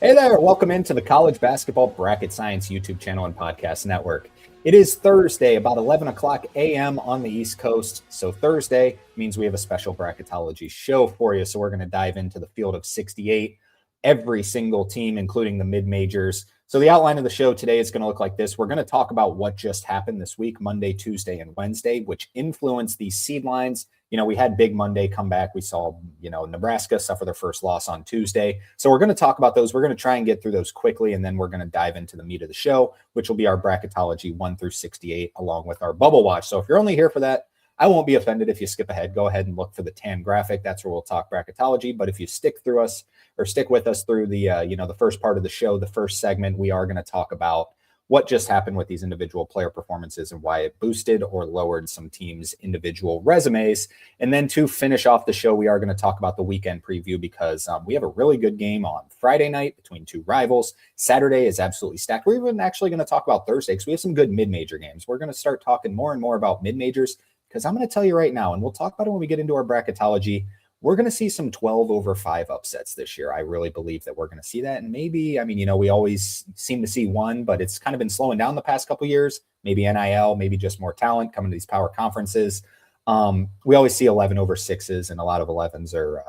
Hey there, welcome into the College Basketball Bracket Science YouTube channel and podcast network. It is Thursday, about 11 o'clock a.m. on the East Coast. So Thursday means we have a special Bracketology show for you. So we're going to dive into the field of 68, every single team, including the mid-majors. So the outline of the show today is going to look like this. We're going to talk about what just happened this week, Monday, Tuesday, and Wednesday, which influenced these seed lines. We had Big Monday come back. We saw, Nebraska suffer their first loss on Tuesday. So we're going to talk about those. We're going to try and get through those quickly, and then we're going to dive into the meat of the show, which will be our Bracketology 1 through 68, along with our Bubble Watch. So if you're only here for that, I won't be offended if you skip ahead. Go ahead and look for the tan graphic. That's where we'll talk Bracketology. But if you stick with us through the, the first part of the show, the first segment, we are going to talk about what just happened with these individual player performances and why it boosted or lowered some teams' individual resumes. And then to finish off the show, we are going to talk about the weekend preview because we have a really good game on Friday night between two rivals. Saturday is absolutely stacked. We're even actually going to talk about Thursday because we have some good mid-major games. We're going to start talking more and more about mid-majors because I'm going to tell you right now, and we'll talk about it when we get into our Bracketology, we're going to see some 12/5 upsets this year. I really believe that we're going to see that. And maybe, we always seem to see one, but it's kind of been slowing down the past couple of years. Maybe NIL, maybe just more talent coming to these power conferences. We always see 11/6s, and a lot of 11s are,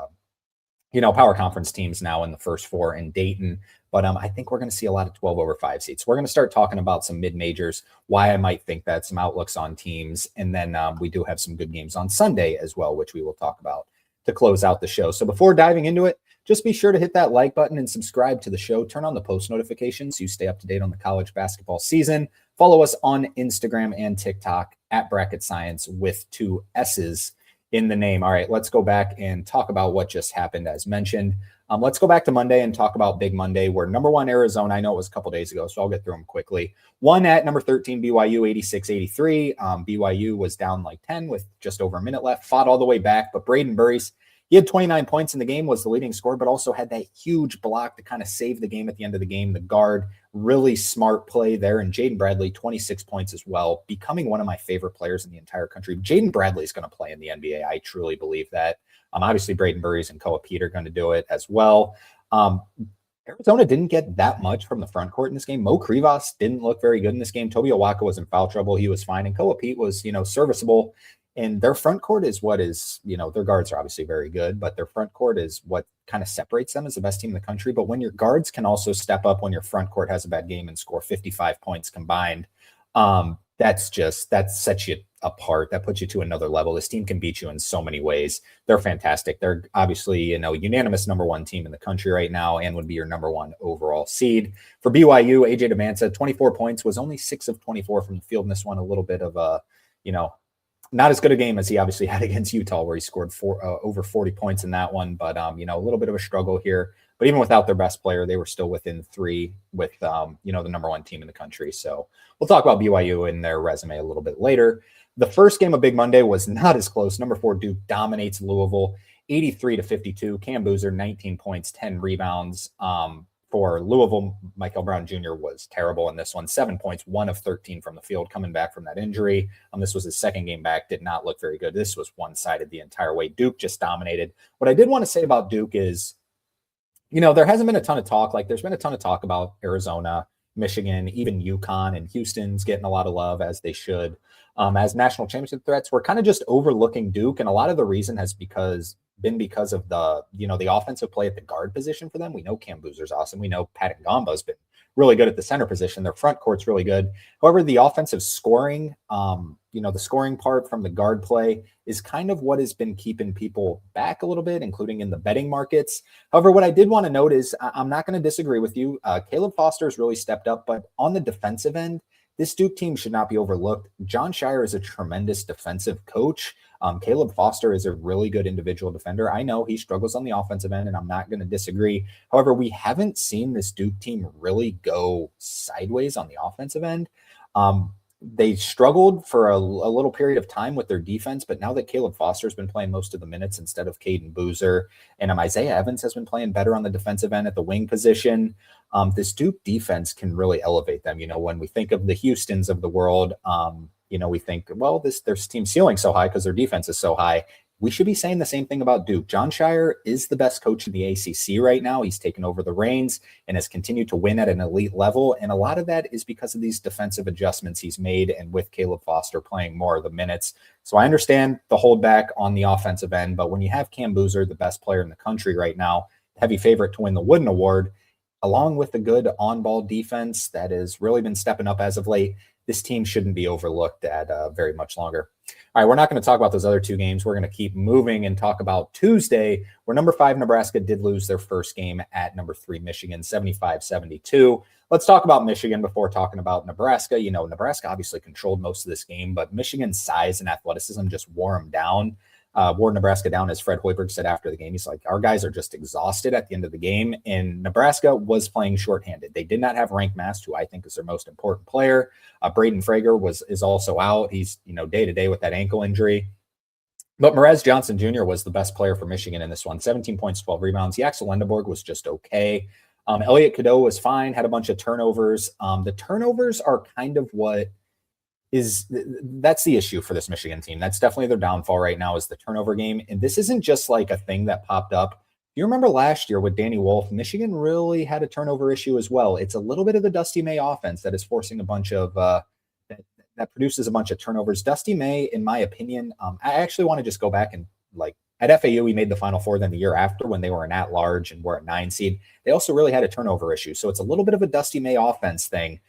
power conference teams now in the first four in Dayton. But I think we're going to see a lot of 12/5 seats. We're going to start talking about some mid-majors, why I might think that, some outlooks on teams. And then we do have some good games on Sunday as well, which we will talk about to close out the show. So before diving into it, just be sure to hit that like button and subscribe to the show. Turn on the post notifications so you stay up to date on the college basketball season. Follow us on Instagram and TikTok at Bracket Science with 2 S's in the name. All right, let's go back and talk about what just happened as mentioned. Let's go back to Monday and talk about Big Monday, where number 1 Arizona, I know it was a couple days ago, so I'll get through them quickly. Won at number 13 BYU 86-83. BYU was down like 10 with just over a minute left, fought all the way back, but Braden Burries, he had 29 points in the game, was the leading scorer, but also had that huge block to kind of save the game at the end of the game. The guard, really smart play there. And Jaden Bradley, 26 points as well, becoming one of my favorite players in the entire country. Jaden Bradley is going to play in the NBA. I truly believe that. Obviously, Braden Burries and Koa Pete are going to do it as well. Arizona didn't get that much from the front court in this game. Mo Krivas didn't look very good in this game. Toby Owaka was in foul trouble. He was fine. And Koa Pete was, serviceable. And their front court is what is, their guards are obviously very good, but their front court is what kind of separates them as the best team in the country. But when your guards can also step up when your front court has a bad game and score 55 points combined, that sets you apart. That puts you to another level. This team can beat you in so many ways. They're fantastic. They're obviously, unanimous number 1 team in the country right now and would be your number 1 overall seed. For BYU, AJ Demansa, 24 points, was only 6 of 24 from the field in this one. A little bit of a, not as good a game as he obviously had against Utah, where he scored over 40 points in that one. But, a little bit of a struggle here. But even without their best player, they were still within 3 with, the number 1 team in the country. So we'll talk about BYU and their resume a little bit later. The first game of Big Monday was not as close. Number 4 Duke dominates Louisville 83-52. Cam Boozer, 19 points, 10 rebounds. For Louisville, Michael Brown Jr. was terrible in this one. 7 points, 1 of 13 from the field, coming back from that injury. This was his second game back, did not look very good. This was one-sided the entire way. Duke just dominated. What I did want to say about Duke is, there hasn't been a ton of talk. Like, there's been a ton of talk about Arizona, Michigan, even UConn, and Houston's getting a lot of love, as they should. As national championship threats, we're kind of just overlooking Duke, and a lot of the reason has been because of the offensive play at the guard position for them. We know Cam Boozer's awesome. We know Pat Ngomba's been really good at the center position. Their front court's really good. However, the offensive scoring, the scoring part from the guard play is kind of what has been keeping people back a little bit, including in the betting markets. However, what I did want to note is I'm not going to disagree with you. Caleb Foster has really stepped up, but on the defensive end, this Duke team should not be overlooked. John Shire is a tremendous defensive coach. Caleb Foster is a really good individual defender. I know he struggles on the offensive end, and I'm not going to disagree. However, we haven't seen this Duke team really go sideways on the offensive end. They struggled for a little period of time with their defense, but now that Caleb Foster has been playing most of the minutes instead of Caden Boozer, and Isaiah Evans has been playing better on the defensive end at the wing position, this Duke defense can really elevate them. When we think of the Houstons of the world, we think, well, their team ceiling so high because their defense is so high. we should be saying the same thing about Duke. John Shire is the best coach in the ACC right now. He's taken over the reins and has continued to win at an elite level. And a lot of that is because of these defensive adjustments he's made, and with Caleb Foster playing more of the minutes. So I understand the holdback on the offensive end, but when you have Cam Boozer, the best player in the country right now, heavy favorite to win the Wooden Award, along with the good on-ball defense that has really been stepping up as of late, this team shouldn't be overlooked at very much longer. All right, we're not going to talk about those other two games. We're going to keep moving and talk about Tuesday, where number 5 Nebraska did lose their first game at number 3 Michigan, 75-72. Let's talk about Michigan before talking about Nebraska. You know, Nebraska obviously controlled most of this game, but Michigan's size and athleticism just wore them down. Wore Nebraska down, as Fred Hoiberg said after the game. He's like, our guys are just exhausted at the end of the game, and Nebraska was playing shorthanded. They did not have Rank Mast, who I think is their most important player. Braden Frager is also out. He's, day to day with that ankle injury. But Merez Johnson Jr. was the best player for Michigan in this one. 17 points, 12 rebounds. Yaxel Lendeborg was just okay. Elliot Cadeau was fine, had a bunch of turnovers. The turnovers are kind of that's the issue for this Michigan team. That's definitely their downfall right now, is the turnover game. And this isn't just like a thing that popped up. You remember last year with Danny Wolf, Michigan really had a turnover issue as well. It's a little bit of the Dusty May offense that is forcing a bunch of that produces a bunch of turnovers. Dusty May, in my opinion, I actually want to just go back and at FAU, we made the Final Four then the year after when they were an at-large and were a 9 seed. They also really had a turnover issue. So it's a little bit of a Dusty May offense thing.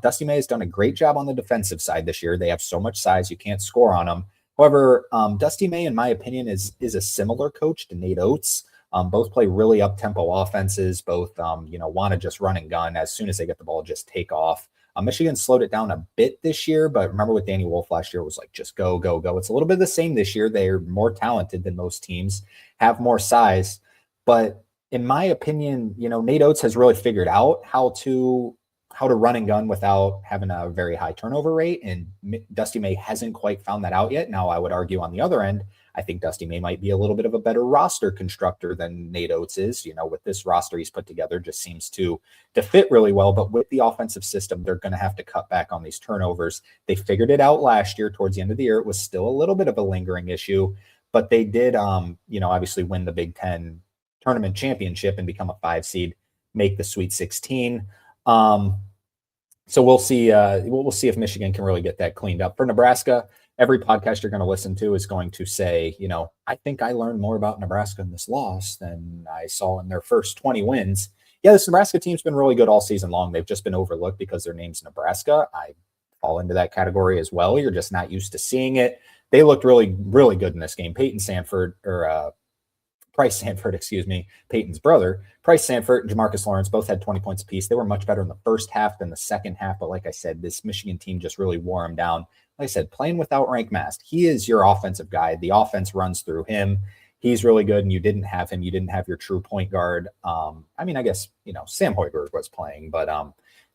Dusty May has done a great job on the defensive side this year. They have so much size, you can't score on them. However, Dusty May, in my opinion, is a similar coach to Nate Oates. Both play really up-tempo offenses. Both, want to just run and gun. As soon as they get the ball, just take off. Michigan slowed it down a bit this year, but remember with Danny Wolf last year, it was like, just go, go, go. It's a little bit the same this year. They're more talented than most teams, have more size. But in my opinion, Nate Oates has really figured out how to run and gun without having a very high turnover rate. And Dusty May hasn't quite found that out yet. Now, I would argue on the other end, I think Dusty May might be a little bit of a better roster constructor than Nate Oates is. With this roster he's put together, just seems to fit really well. But with the offensive system, they're going to have to cut back on these turnovers. They figured it out last year. Towards the end of the year, it was still a little bit of a lingering issue, but they did, obviously win the Big Ten tournament championship and become a 5 seed, make the Sweet 16. So we'll see. We'll see if Michigan can really get that cleaned up. For Nebraska, every podcast you're going to listen to is going to say, I think I learned more about Nebraska in this loss than I saw in their first 20 wins. Yeah, this Nebraska team's been really good all season long. They've just been overlooked because their name's Nebraska. I fall into that category as well. You're just not used to seeing it. They looked really, really good in this game. Price Sanford, Peyton's brother. Price Sanford and Jamarcus Lawrence both had 20 points apiece. They were much better in the first half than the second half. But like I said, this Michigan team just really wore them down. Like I said, playing without Rank Mast. He is your offensive guy. The offense runs through him. He's really good, and you didn't have him. You didn't have your true point guard. I guess, Sam Hoiberg was playing, but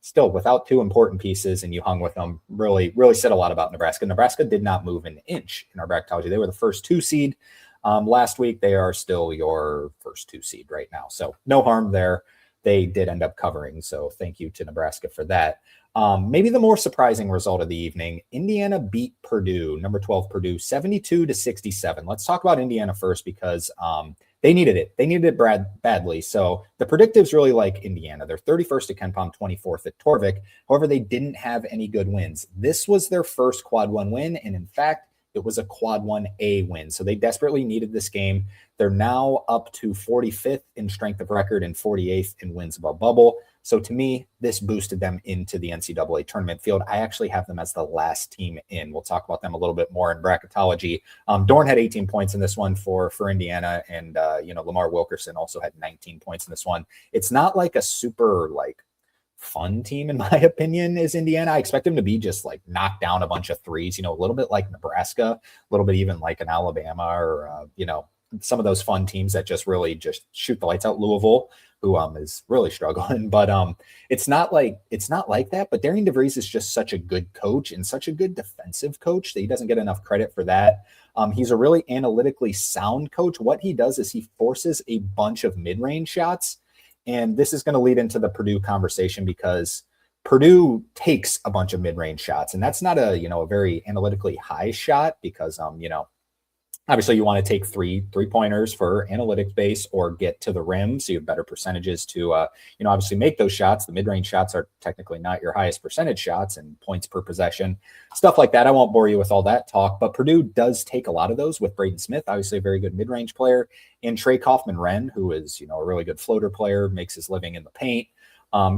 still, without two important pieces, and you hung with them, really, really said a lot about Nebraska. Nebraska did not move an inch in our bracketology. They were the first 2 seed. Last week, they are still your first 2 seed right now. So no harm there. They did end up covering. So thank you to Nebraska for that. Maybe the more surprising result of the evening, Indiana beat Purdue, number 12 Purdue, 72-67. Let's talk about Indiana first because they needed it. They needed it badly. So the predictives really like Indiana. They're 31st at KenPom, 24th at Torvik. However, they didn't have any good wins. This was their first quad 1 win. And in fact, it was a quad 1A win. So they desperately needed this game. They're now up to 45th in strength of record and 48th in wins above bubble. So to me, this boosted them into the NCAA tournament field. I actually have them as the last team in. We'll talk about them a little bit more in bracketology. Dorn had 18 points in this one for Indiana. And, Lamar Wilkerson also had 19 points in this one. It's not like a super fun team, in my opinion, is Indiana. I expect them to be just knock down a bunch of threes, a little bit like Nebraska, a little bit even like an Alabama or, some of those fun teams that just really just shoot the lights out. Louisville, who is really struggling, but it's not like that. But Darian DeVries is just such a good coach and such a good defensive coach that he doesn't get enough credit for that. He's a really analytically sound coach. What he does is he forces a bunch of mid-range shots. And this is going to lead into the Purdue conversation because Purdue takes a bunch of mid-range shots. And that's not a very analytically high shot because, Obviously, you want to take three-pointers for analytics base or get to the rim, so you have better percentages to, obviously make those shots. The mid-range shots are technically not your highest percentage shots and points per possession, stuff like that. I won't bore you with all that talk, but Purdue does take a lot of those with Braden Smith, obviously a very good mid-range player, and Trey Kaufman-Renn, who is, a really good floater player, makes his living in the paint,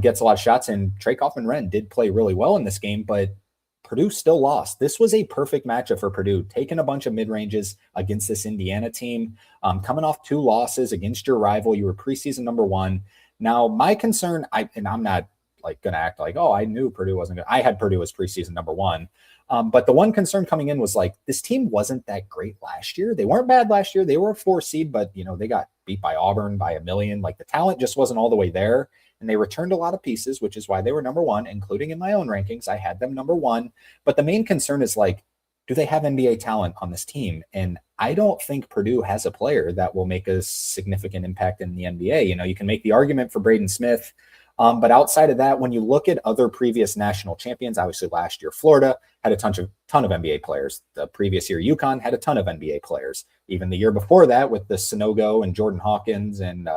gets a lot of shots. And Trey Kaufman-Renn did play really well in this game, but Purdue still lost. This was a perfect matchup for Purdue, taking a bunch of mid-ranges against this Indiana team, coming off 2 losses against your rival. You were preseason number 1. Now, my concern, I'm not like going to act like, I knew Purdue wasn't good. I had Purdue as preseason number 1. But the one concern coming in was like, this team wasn't that great last year. They weren't bad last year. They were a 4 seed, but they got beat by Auburn by 1 million. Like the talent just wasn't all the way there. And they returned a lot of pieces, which is why they were number 1, including in my own rankings. I had them number 1. But the main concern is like, do they have NBA talent on this team? And I don't think Purdue has a player that will make a significant impact in the NBA. You can make the argument for Braden Smith. But outside of that, when you look at other previous national champions, obviously last year, Florida had a ton of NBA players. The previous year, UConn had a ton of NBA players. Even the year before that with the Sonogo and Jordan Hawkins and,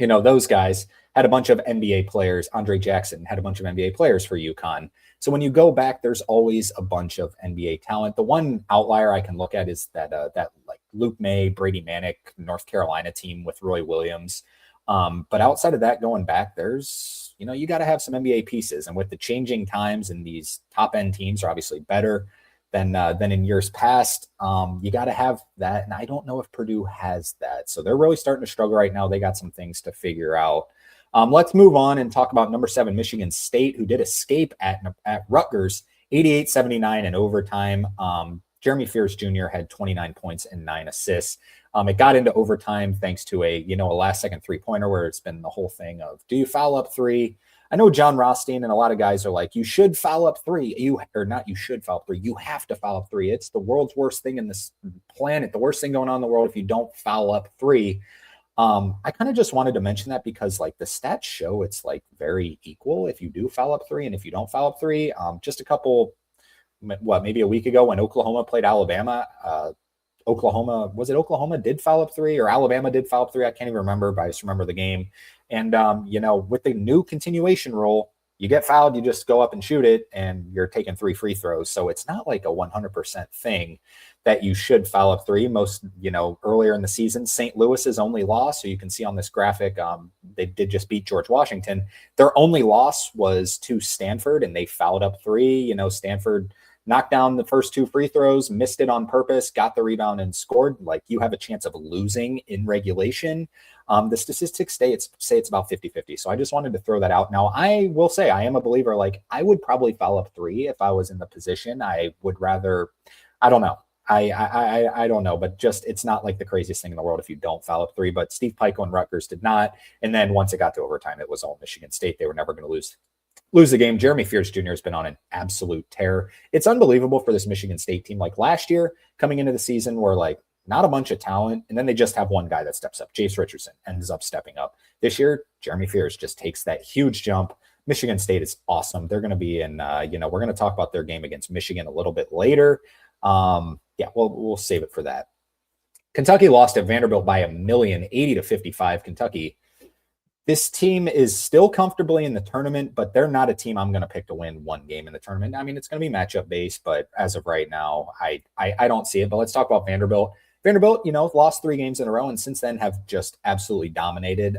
those guys had a bunch of NBA players. Andre Jackson had a bunch of NBA players for UConn. So when you go back, there's always a bunch of NBA talent. The one outlier I can look at is that like Luke May, Brady Manick, North Carolina team with Roy Williams. But outside of that, going back, there's, you got to have some NBA pieces. And with the changing times, and these top end teams are obviously better than in years past, you got to have that. And I don't know if Purdue has that. So they're really starting to struggle right now. They got some things to figure out. Let's move on and talk about number 7, Michigan State, who did escape at Rutgers, 88-79 in overtime. Jeremy Fears Jr. had 29 points and 9 assists. It got into overtime thanks to a last-second three-pointer where it's been the whole thing of, do you foul up 3? I know John Rothstein and a lot of guys are like, you should foul up 3. You should foul up 3. You have to foul up 3. It's the world's worst thing in this planet, the worst thing going on in the world if you don't foul up 3. I kind of just wanted to mention that because like the stats show it's like very equal if you do foul up 3 and if you don't foul up 3. Just maybe a week ago when Oklahoma played Alabama, Oklahoma did foul up 3 or Alabama did foul up 3? I can't even remember, but I just remember the game. And, with the new continuation rule, you get fouled, you just go up and shoot it, and you're taking 3 free throws. So it's not like a 100% thing that you should foul up 3. Most, earlier in the season, St. Louis's only loss, so you can see on this graphic, they did just beat George Washington. Their only loss was to Stanford, and they fouled up 3. Stanford knocked down the first 2 free throws, missed it on purpose, got the rebound and scored. Like, you have a chance of losing in regulation. The statistics say it's about 50-50. So I just wanted to throw that out. Now, I will say I am a believer. Like, I would probably foul up 3 if I was in the position. I would rather, I don't know. I don't know, but just it's not like the craziest thing in the world if you don't foul up 3. But Steve Pikiell and Rutgers did not. And then once it got to overtime, it was all Michigan State. They were never going to lose the game. Jeremy Fears Jr. has been on an absolute tear. It's unbelievable for this Michigan State team. Like last year, coming into the season, we're like not a bunch of talent, and then they just have one guy that steps up. Jace Richardson ends up stepping up. This year, Jeremy Fears just takes that huge jump. Michigan State is awesome. They're going to be in, we're going to talk about their game against Michigan a little bit later. We'll save it for that. Kentucky lost at Vanderbilt by 1 million, 80-55. Kentucky. This team is still comfortably in the tournament, but they're not a team I'm going to pick to win one game in the tournament. I mean, it's going to be matchup based, but as of right now, I don't see it. But let's talk about Vanderbilt. Vanderbilt, lost 3 games in a row, and since then have just absolutely dominated.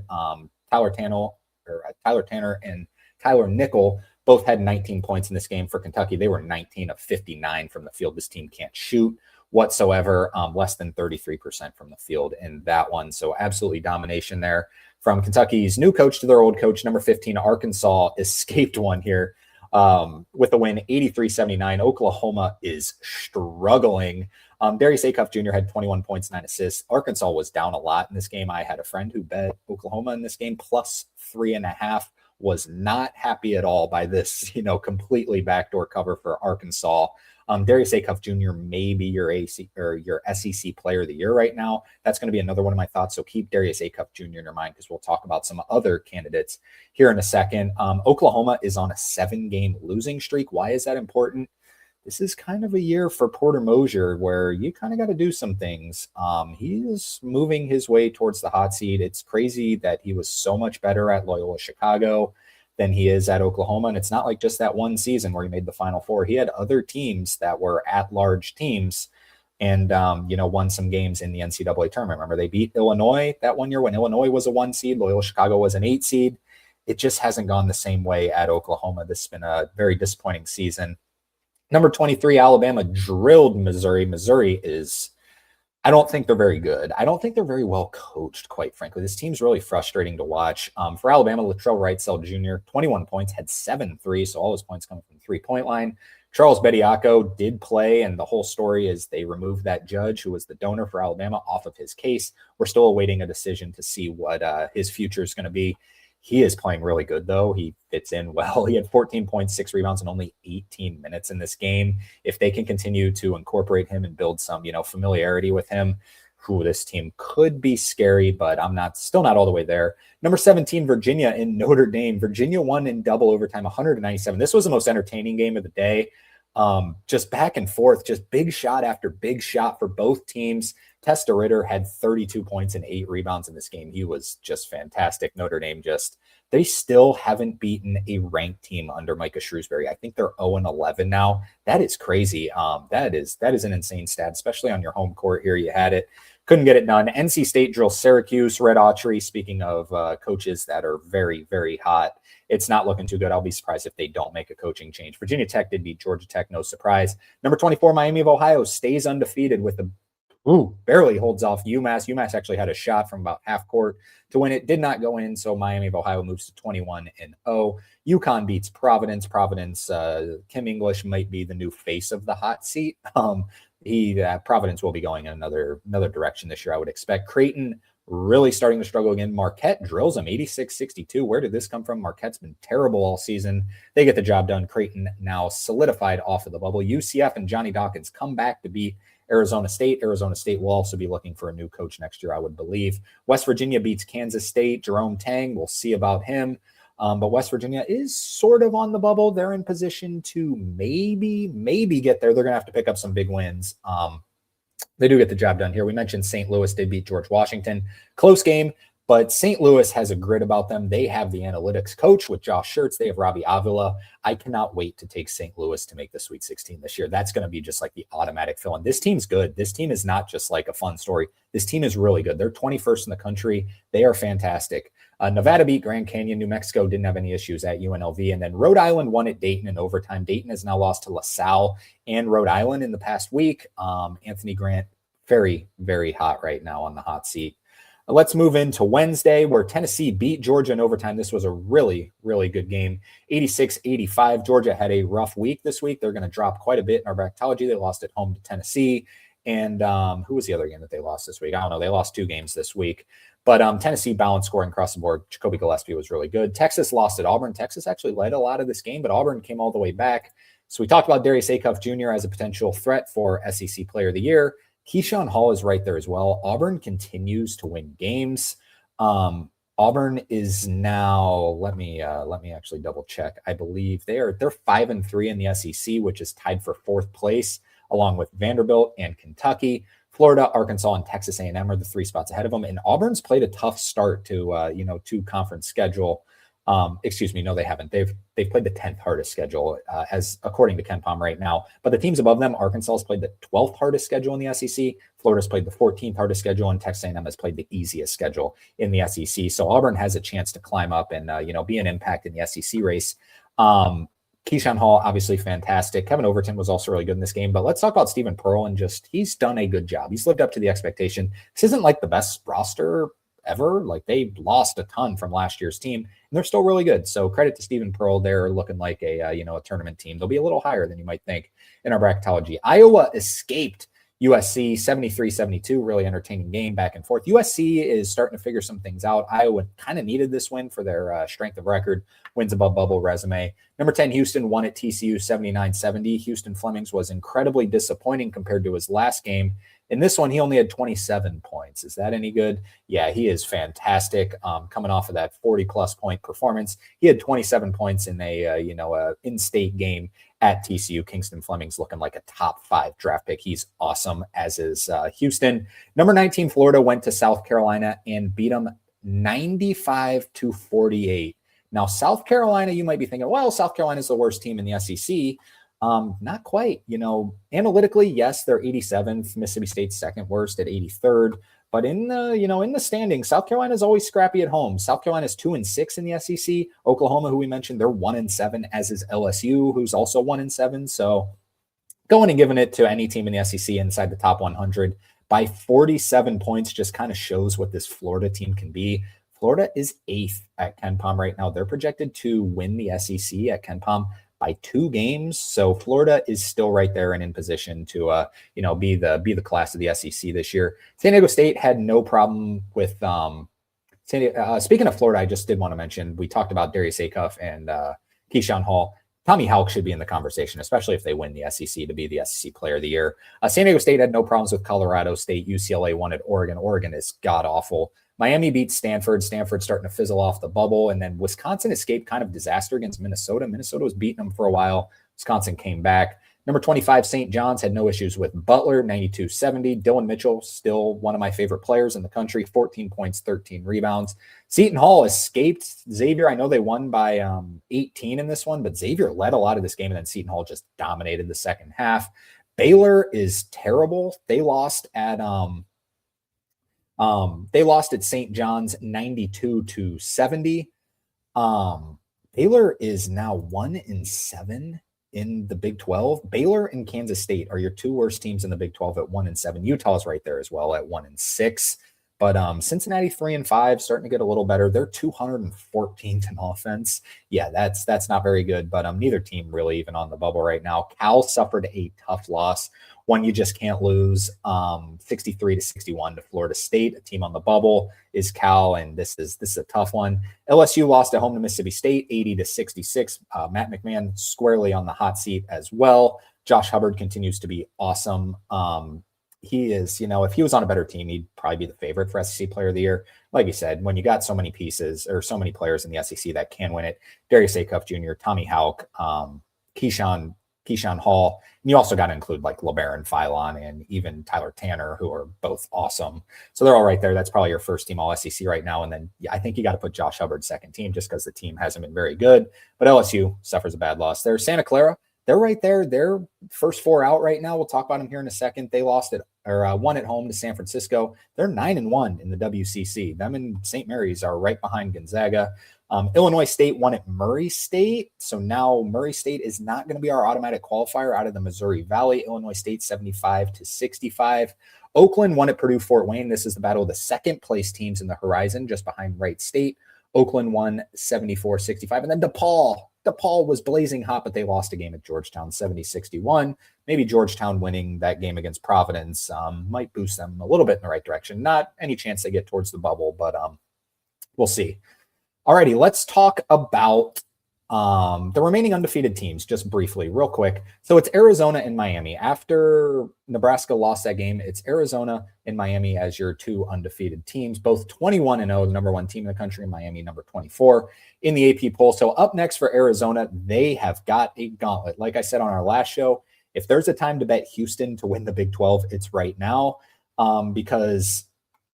Tyler Tanner and Tyler Nickel both had 19 points in this game for Kentucky. They were 19 of 59 from the field. This team can't shoot whatsoever, less than 33% from the field in that one. So absolutely domination there from Kentucky's new coach to their old coach, number 15, Arkansas escaped one here with a win, 83-79. Oklahoma is struggling. Darius Acuff Jr. had 21 points, 9 assists. Arkansas was down a lot in this game. I had a friend who bet Oklahoma in this game plus 3.5. Was not happy at all by this, completely backdoor cover for Arkansas. Darius Acuff Jr. may be your SEC Player of the Year right now. That's going to be another one of my thoughts. So keep Darius Acuff Jr. in your mind because we'll talk about some other candidates here in a second. Oklahoma is on a 7-game losing streak. Why is that important? this is kind of a year for Porter Mosier where you kind of got to do some things. He is moving his way towards the hot seat. It's crazy that he was so much better at Loyola Chicago than he is at Oklahoma. And it's not like just that one season where he made the Final Four. He had other teams that were at-large teams and, won some games in the NCAA tournament. Remember, they beat Illinois that one year when Illinois was a 1 seed. Loyola Chicago was an 8 seed. It just hasn't gone the same way at Oklahoma. This has been a very disappointing season. Number 23, Alabama drilled Missouri. Missouri is, I don't think they're very good. I don't think they're very well coached, quite frankly. This team's really frustrating to watch. For Alabama, Latrell Wrightsell Jr., 21 points, had 7 threes, so all his points coming from the three-point line. Charles Bediako did play, and the whole story is they removed that judge who was the donor for Alabama off of his case. We're still awaiting a decision to see what his future is going to be. He is playing really good, though. He fits in well. He had 14 points, 6 rebounds, and only 18 minutes in this game. If they can continue to incorporate him and build some, familiarity with him, this team could be scary, but I'm still not all the way there. Number 17, Virginia in Notre Dame. Virginia won in double overtime, 197. This was the most entertaining game of the day. Just back and forth, just big shot after big shot for both teams. Testa Ritter had 32 points and 8 rebounds in this game. He was just fantastic. Notre Dame they still haven't beaten a ranked team under Micah Shrewsbury. I think they're 0-11 now. That is crazy. That is an insane stat, especially on your home court here. You had it. Couldn't get it done. NC State drills Syracuse. Red Autry, speaking of coaches that are very, very hot, it's not looking too good. I'll be surprised if they don't make a coaching change. Virginia Tech did beat Georgia Tech, no surprise. Number 24, Miami of Ohio stays undefeated with barely holds off UMass. UMass actually had a shot from about half court to win it. Did not go in, so Miami of Ohio moves to 21-0. UConn beats Providence. Kim English might be the new face of the hot seat. Providence will be going in another direction this year, I would expect. Creighton really starting to struggle again. Marquette drills them 86-62. Where did this come from? Marquette's been terrible all season. They get the job done. Creighton now solidified off of the bubble. UCF and Johnny Dawkins come back to beat Arizona State. Arizona State will also be looking for a new coach next year, I would believe. West Virginia beats Kansas State. Jerome Tang, we'll see about him. But West Virginia is sort of on the bubble. They're in position to maybe get there. They're going to have to pick up some big wins. They do get the job done here. We mentioned St. Louis did beat George Washington. Close game, but St. Louis has a grit about them. They have the analytics coach with Josh Schertz. They have Robbie Avila. I cannot wait to take St. Louis to make the Sweet 16 this year. That's going to be just like the automatic fill-in. This team's good. This team is not just like a fun story. This team is really good. They're 21st in the country. They are fantastic. Nevada beat Grand Canyon. New Mexico didn't have any issues at UNLV. And then Rhode Island won at Dayton in overtime. Dayton has now lost to LaSalle and Rhode Island in the past week. Anthony Grant, very, very hot right now on the hot seat. Let's move into Wednesday, where Tennessee beat Georgia in overtime. This was a really, really good game, 86-85. Georgia had a rough week this week. They're going to drop quite a bit in our bracketology. They lost at home to Tennessee. And who was the other game that they lost this week? I don't know. They lost 2 games this week. But Tennessee balanced scoring across the board. Jacoby Gillespie was really good. Texas lost at Auburn. Texas actually led a lot of this game, but Auburn came all the way back. So we talked about Darius Acuff Jr. as a potential threat for SEC Player of the Year. Keyshawn Hall is right there as well. Auburn continues to win games. Auburn is now, let me actually double check. I believe they're 5-3 in the SEC, which is tied for 4th place, along with Vanderbilt and Kentucky. Florida, Arkansas, and Texas A&M are the 3 spots ahead of them. And Auburn's played a tough start to conference schedule. Excuse me, no, they haven't. They've played the 10th hardest schedule, as according to KenPom right now. But the teams above them, Arkansas has played the 12th hardest schedule in the SEC. Florida's played the 14th hardest schedule, and Texas A&M has played the easiest schedule in the SEC. So Auburn has a chance to climb up and be an impact in the SEC race. Keyshawn Hall, obviously fantastic. Kevin Overton was also really good in this game. But let's talk about Stephen Pearl and he's done a good job. He's lived up to the expectation. This isn't like the best roster ever. Like, they lost a ton from last year's team, and they're still really good. So credit to Stephen Pearl. They're looking like a tournament team. They'll be a little higher than you might think in our bracketology. Iowa escaped USC 73-72, really entertaining game back and forth. USC is starting to figure some things out. Iowa kind of needed this win for their strength of record, wins above bubble resume. Number 10, Houston won at TCU 79-70. Houston Flemings was incredibly disappointing compared to his last game. In this one, he only had 27 points. Is that any good? Yeah, he is fantastic. Coming off of that 40-plus point performance, he had 27 points in a in-state game at TCU. Kingston Fleming's looking like a top 5 draft pick. He's awesome, as is Houston. Number 19, Florida went to South Carolina and beat them 95-48. Now, South Carolina, you might be thinking, well, South Carolina is the worst team in the SEC. Not quite. Analytically, yes, they're 87th. Mississippi State's second worst at 83rd. But in the standings, South Carolina is always scrappy at home. South Carolina is 2-6 in the SEC. Oklahoma, who we mentioned, they're 1-7, as is LSU, who's also 1-7. So going and giving it to any team in the SEC inside the top 100 by 47 points just kind of shows what this Florida team can be. Florida is 8th at KenPom right now. They're projected to win the SEC at KenPom by 2 games. So Florida is still right there and in position to, be the class of the SEC this year. San Diego State had no problem with, speaking of Florida, I just did want to mention, we talked about Darius Acuff and Keyshawn Hall. Tommy Houck should be in the conversation, especially if they win the SEC, to be the SEC Player of the Year. San Diego State had no problems with Colorado State. UCLA won at Oregon. Oregon is god-awful. Miami beat Stanford. Stanford's starting to fizzle off the bubble. And then Wisconsin escaped kind of disaster against Minnesota. Minnesota was beating them for a while. Wisconsin came back. Number 25, St. John's had no issues with Butler, 92-70. Dylan Mitchell, still one of my favorite players in the country, 14 points, 13 rebounds. Seton Hall escaped Xavier. I know they won by 18 in this one, but Xavier led a lot of this game, and then Seton Hall just dominated the second half. Baylor is terrible. They lost at St. John's 92-70. Baylor is now 1-7 in the Big 12. Baylor and Kansas State are your 2 worst teams in the Big 12 at 1-7. Utah is right there as well at 1-6. But Cincinnati 3-5, starting to get a little better. They're 214th in offense. Yeah, that's not very good. But neither team really even on the bubble right now. Cal suffered a tough loss, one you just can't lose. 63-61 to Florida State. A team on the bubble is Cal, and this is a tough one. LSU lost at home to Mississippi State, 80-66. Matt McMahon squarely on the hot seat as well. Josh Hubbard continues to be awesome. He is, if he was on a better team, he'd probably be the favorite for SEC Player of the Year. Like you said, when you got so many pieces or so many players in the SEC that can win it, Darius Acuff Jr., Tommy Houck, Keyshawn Hall, and you also got to include like LeBaron Philon and even Tyler Tanner, who are both awesome. So they're all right there. That's probably your first team all SEC right now. And then I think you got to put Josh Hubbard second team just because the team hasn't been very good. But LSU suffers a bad loss there. Santa Clara, they're right there. They're first 4 out right now. We'll talk about them here in a second. They won at home to San Francisco. They're 9-1 in the WCC. Them and St. Mary's are right behind Gonzaga. Illinois State won at Murray State. So now Murray State is not going to be our automatic qualifier out of the Missouri Valley. Illinois State 75-65. Oakland won at Purdue Fort Wayne. This is the battle of the second place teams in the Horizon, just behind Wright State. Oakland won 74-65. And then DePaul was blazing hot, but they lost a game at Georgetown 70-61. Maybe Georgetown winning that game against Providence might boost them a little bit in the right direction. Not any chance they get towards the bubble, but we'll see. Alrighty, let's talk about the remaining undefeated teams just briefly, real quick. So it's Arizona and Miami. After Nebraska lost that game, it's Arizona and Miami as your 2 undefeated teams, both 21-0, the number 1 team in the country, and Miami number 24 in the AP poll. So up next for Arizona, they have got a gauntlet. Like I said on our last show, if there's a time to bet Houston to win the Big 12, it's right now, because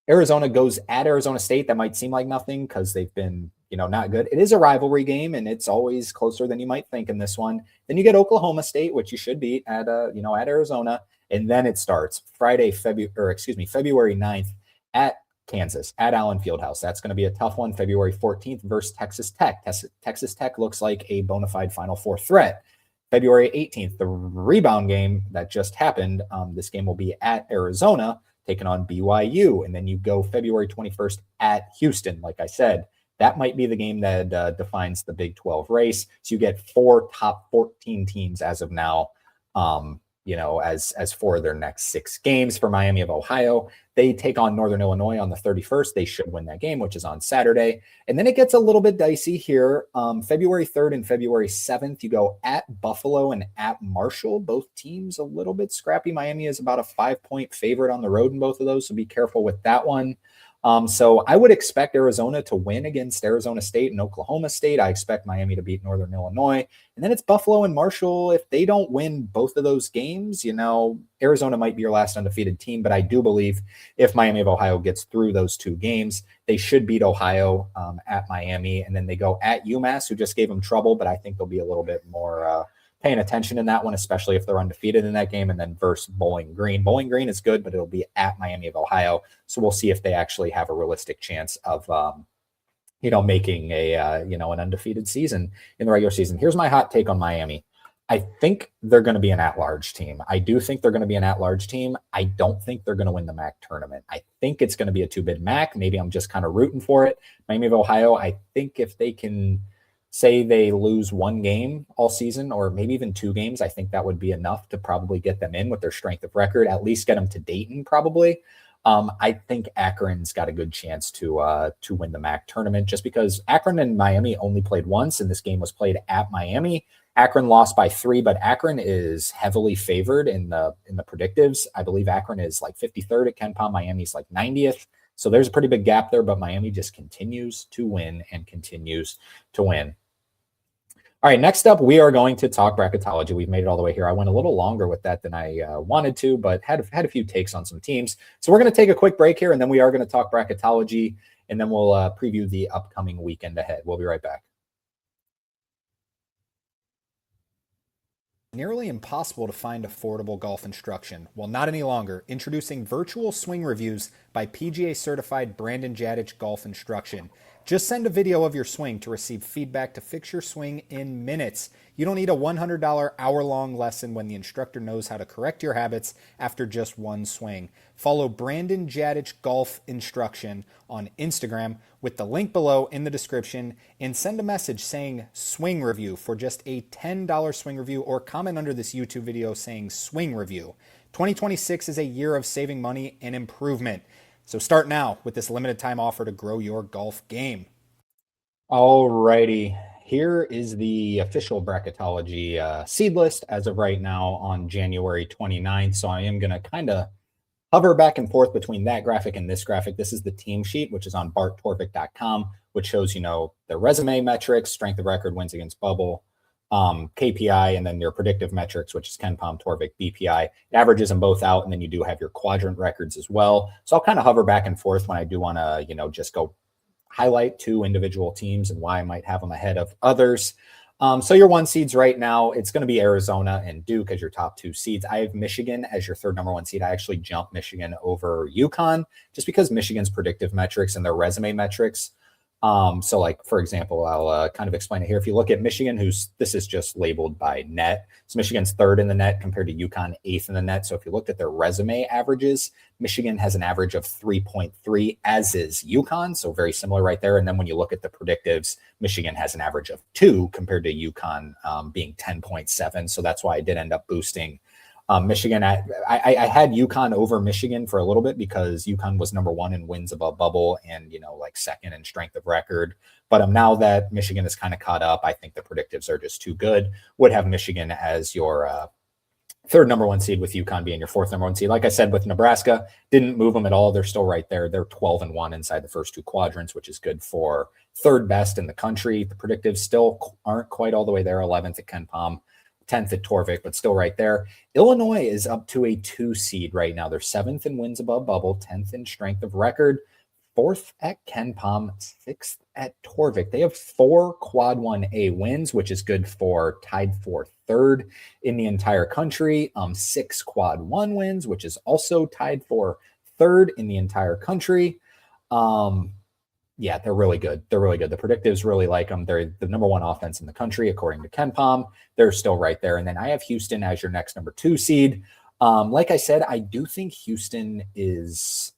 Arizona goes at Arizona State. That might seem like nothing because they've been not good. It is a rivalry game, and it's always closer than you might think in this one. Then you get Oklahoma State, which you should beat at Arizona, and then it starts February 9th at Kansas, at Allen Fieldhouse. That's going to be a tough one. February 14th versus Texas Tech. Texas Tech looks like a bona fide Final Four threat. February 18th, the rebound game that just happened. This game will be at Arizona, taking on BYU, and then you go February 21st at Houston. Like I said, that might be the game that defines the Big 12 race. So you get 4 top 14 teams as of now as for their next 6 games for Miami of Ohio. They take on Northern Illinois on the 31st. They should win that game, which is on Saturday. And then it gets a little bit dicey here. February 3rd and February 7th, you go at Buffalo and at Marshall. Both teams a little bit scrappy. Miami is about a 5-point favorite on the road in both of those, so be careful with that one. So I would expect Arizona to win against Arizona State and Oklahoma State. I expect Miami to beat Northern Illinois. And then it's Buffalo and Marshall. If they don't win both of those games, Arizona might be your last undefeated team. But I do believe if Miami of Ohio gets through those 2 games, they should beat Ohio at Miami. And then they go at UMass, who just gave them trouble. But I think they'll be a little bit more paying attention in that one, especially if they're undefeated in that game. And then versus Bowling Green. Bowling Green is good, but it'll be at Miami of Ohio. So we'll see if they actually have a realistic chance of, making an undefeated season in the regular season. Here's my hot take on Miami. I think they're going to be an at-large team. I do think they're going to be an at-large team. I don't think they're going to win the MAC tournament. I think it's going to be a 2-bid MAC. Maybe I'm just kind of rooting for it. Miami of Ohio, I think if they can say they lose 1 game all season, or maybe even 2 games, I think that would be enough to probably get them in with their strength of record, at least get them to Dayton probably. I think Akron's got a good chance to win the MAC tournament, just because Akron and Miami only played once, and this game was played at Miami. Akron lost by 3, but Akron is heavily favored in the predictives. I believe Akron is like 53rd at KenPom. Miami's like 90th. So there's a pretty big gap there, but Miami just continues to win and continues to win. All right, next up, we are going to talk bracketology. We've made it all the way here. I went a little longer with that than I wanted to, but had a few takes on some teams. So we're going to take a quick break here, and then we are going to talk bracketology, and then we'll preview the upcoming weekend ahead. We'll be right back. Nearly impossible to find affordable golf instruction. Well, not any longer. Introducing virtual swing reviews by PGA certified Brandon Jadich Golf Instruction. Just send a video of your swing to receive feedback to fix your swing in minutes. You don't need a $100 hour-long lesson when the instructor knows how to correct your habits after just 1 swing. Follow Brandon Jadich Golf Instruction on Instagram with the link below in the description, and send a message saying swing review for just a $10 swing review, or comment under this YouTube video saying swing review. 2026 is a year of saving money and improvement. So start now with this limited time offer to grow your golf game. All righty. Here is the official Bracketology seed list as of right now on January 29th. So I am going to kind of hover back and forth between that graphic and this graphic. This is the team sheet, which is on barttorvik.com, which shows, their resume metrics, strength of record, wins against bubble, KPI, and then your predictive metrics, which is KenPom, Torvik, BPI. It averages them both out, and then you do have your quadrant records as well. So I'll kind of hover back and forth when I do want to, just go highlight 2 individual teams and why I might have them ahead of others. So your 1 seeds right now, it's going to be Arizona and Duke as your top 2 seeds. I have Michigan as your 3rd number 1 seed. I actually jumped Michigan over UConn just because Michigan's predictive metrics and their resume metrics. So like, for example, I'll kind of explain it here. If you look at Michigan, this is just labeled by net. So Michigan's 3rd in the net compared to UConn 8th in the net. So if you looked at their resume averages, Michigan has an average of 3.3, as is UConn. So very similar right there. And then when you look at the predictives, Michigan has an average of 2 compared to UConn being 10.7. So that's why I did end up boosting Michigan. I had UConn over Michigan for a little bit because UConn was number 1 in wins above bubble and, like 2nd in strength of record. But now that Michigan is kind of caught up, I think the predictives are just too good. Would have Michigan as your 3rd number 1 seed, with UConn being your 4th number 1 seed. Like I said, with Nebraska, didn't move them at all. They're still right there. They're 12-1 inside the first 2 quadrants, which is good for 3rd best in the country. The predictives still aren't quite all the way there. 11th at KenPom, 10th at Torvik, but still right there. Illinois is up to a 2 seed right now. They're 7th in wins above bubble, 10th in strength of record, 4th at KenPom, 6th at Torvik. They have 4 quad 1A wins, which is good for tied for 3rd in the entire country. 6 quad 1 wins, which is also tied for 3rd in the entire country. Yeah, they're really good. They're really good. The predictives really like them. They're the number 1 offense in the country, according to KenPom. They're still right there. And then I have Houston as your next number 2 seed. Like I said, I do think Houston is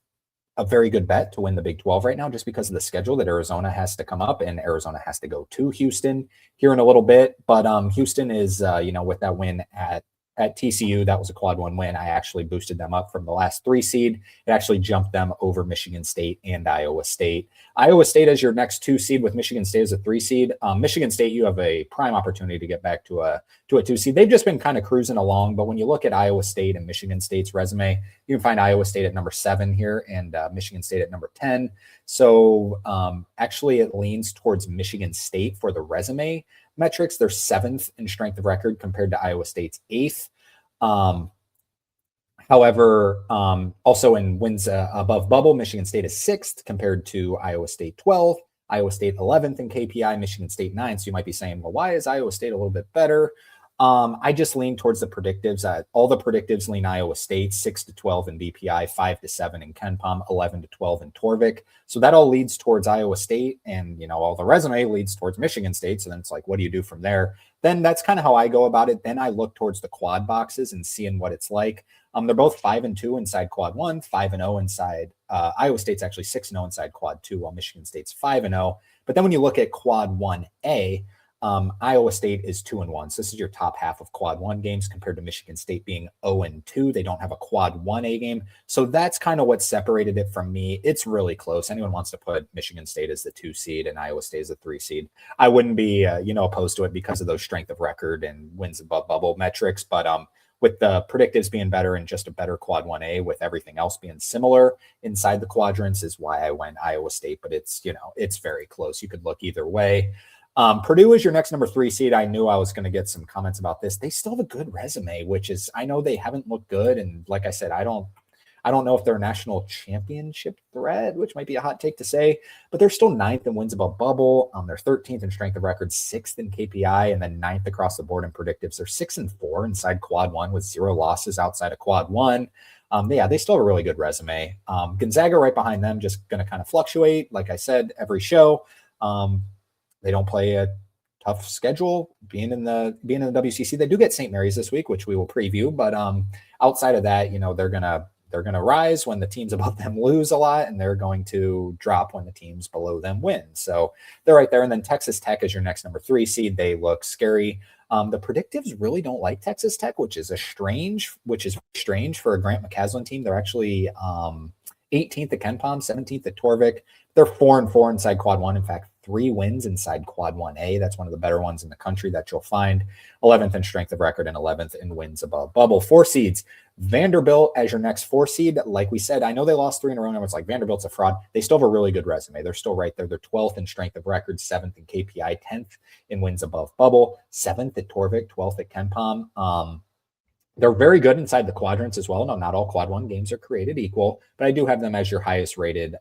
a very good bet to win the Big 12 right now, just because of the schedule that Arizona has to come up, and Arizona has to go to Houston here in a little bit. But Houston is, with that win at at TCU. That was a quad one win. I actually boosted them up from the last 3 seed. It actually jumped them over Michigan State and Iowa State. Iowa State as your next 2 seed with Michigan State as a 3 seed. Michigan State, you have a prime opportunity to get back to a 2 seed. They've just been kind of cruising along, but when you look at Iowa State and Michigan State's resume, you can find Iowa State at number 7 here and Michigan State at number 10. So actually it leans towards Michigan State for the resume metrics. They're 7th in strength of record compared to Iowa State's 8th. However, also in wins above bubble, Michigan State is 6th compared to Iowa State 12th, Iowa State 11th in KPI, Michigan State 9th. So you might be saying, well, why is Iowa State a little bit better? I just lean towards the predictives. All the predictives lean Iowa State 6-12 in BPI, 5-7 in KenPom, 11-12 in Torvik. So that all leads towards Iowa State, and all the resume leads towards Michigan State. So then it's like, what do you do from there? Then that's kind of how I go about it. Then I look towards the quad boxes and seeing what it's like. They're both 5-2 inside quad 1, 5-0 inside. Iowa State's actually 6-0 inside quad 2, while Michigan State's 5-0. But then when you look at quad 1A, Iowa State is 2-1. So this is your top half of quad 1 games compared to Michigan State being 0-2. They don't have a quad 1A game. So that's kind of what separated it from me. It's really close. Anyone wants to put Michigan State as the 2 seed and Iowa State as the 3 seed, I wouldn't be, opposed to it because of those strength of record and wins above bubble metrics. But with the predictives being better and just a better quad 1A with everything else being similar inside the quadrants is why I went Iowa State. But it's, it's very close. You could look either way. Purdue is your next number 3 seed. I knew I was going to get some comments about this. They still have a good resume, which is, I know they haven't looked good. And like I said, I don't know if they're a national championship threat, which might be a hot take to say, but they're still 9th in wins above bubble. They're 13th in strength of record, 6th in KPI, and then 9th across the board in predictives. They're 6-4 inside quad 1 with 0 losses outside of quad 1. They still have a really good resume. Gonzaga right behind them, just going to kind of fluctuate. Like I said, every show, they don't play a tough schedule being in the WCC. They do get St. Mary's this week, which we will preview. But outside of that, they're gonna rise when the teams above them lose a lot, and they're going to drop when the teams below them win. So they're right there. And then Texas Tech is your next number 3 seed. They look scary. The predictives really don't like Texas Tech, which is strange for a Grant McCaslin team. They're actually 18th at KenPom, 17th at Torvik. They're 4-4 inside quad 1. In fact, 3 wins inside quad 1A. That's one of the better ones in the country that you'll find. 11th in strength of record and 11th in wins above bubble. 4 seeds. Vanderbilt as your next 4 seed. Like we said, I know they lost 3 in a row. And it's like Vanderbilt's a fraud. They still have a really good resume. They're still right there. They're 12th in strength of record, 7th in KPI, 10th in wins above bubble, 7th at Torvik, 12th at KenPom. They're very good inside the quadrants as well. No, not all quad 1 games are created equal, but I do have them as your highest rated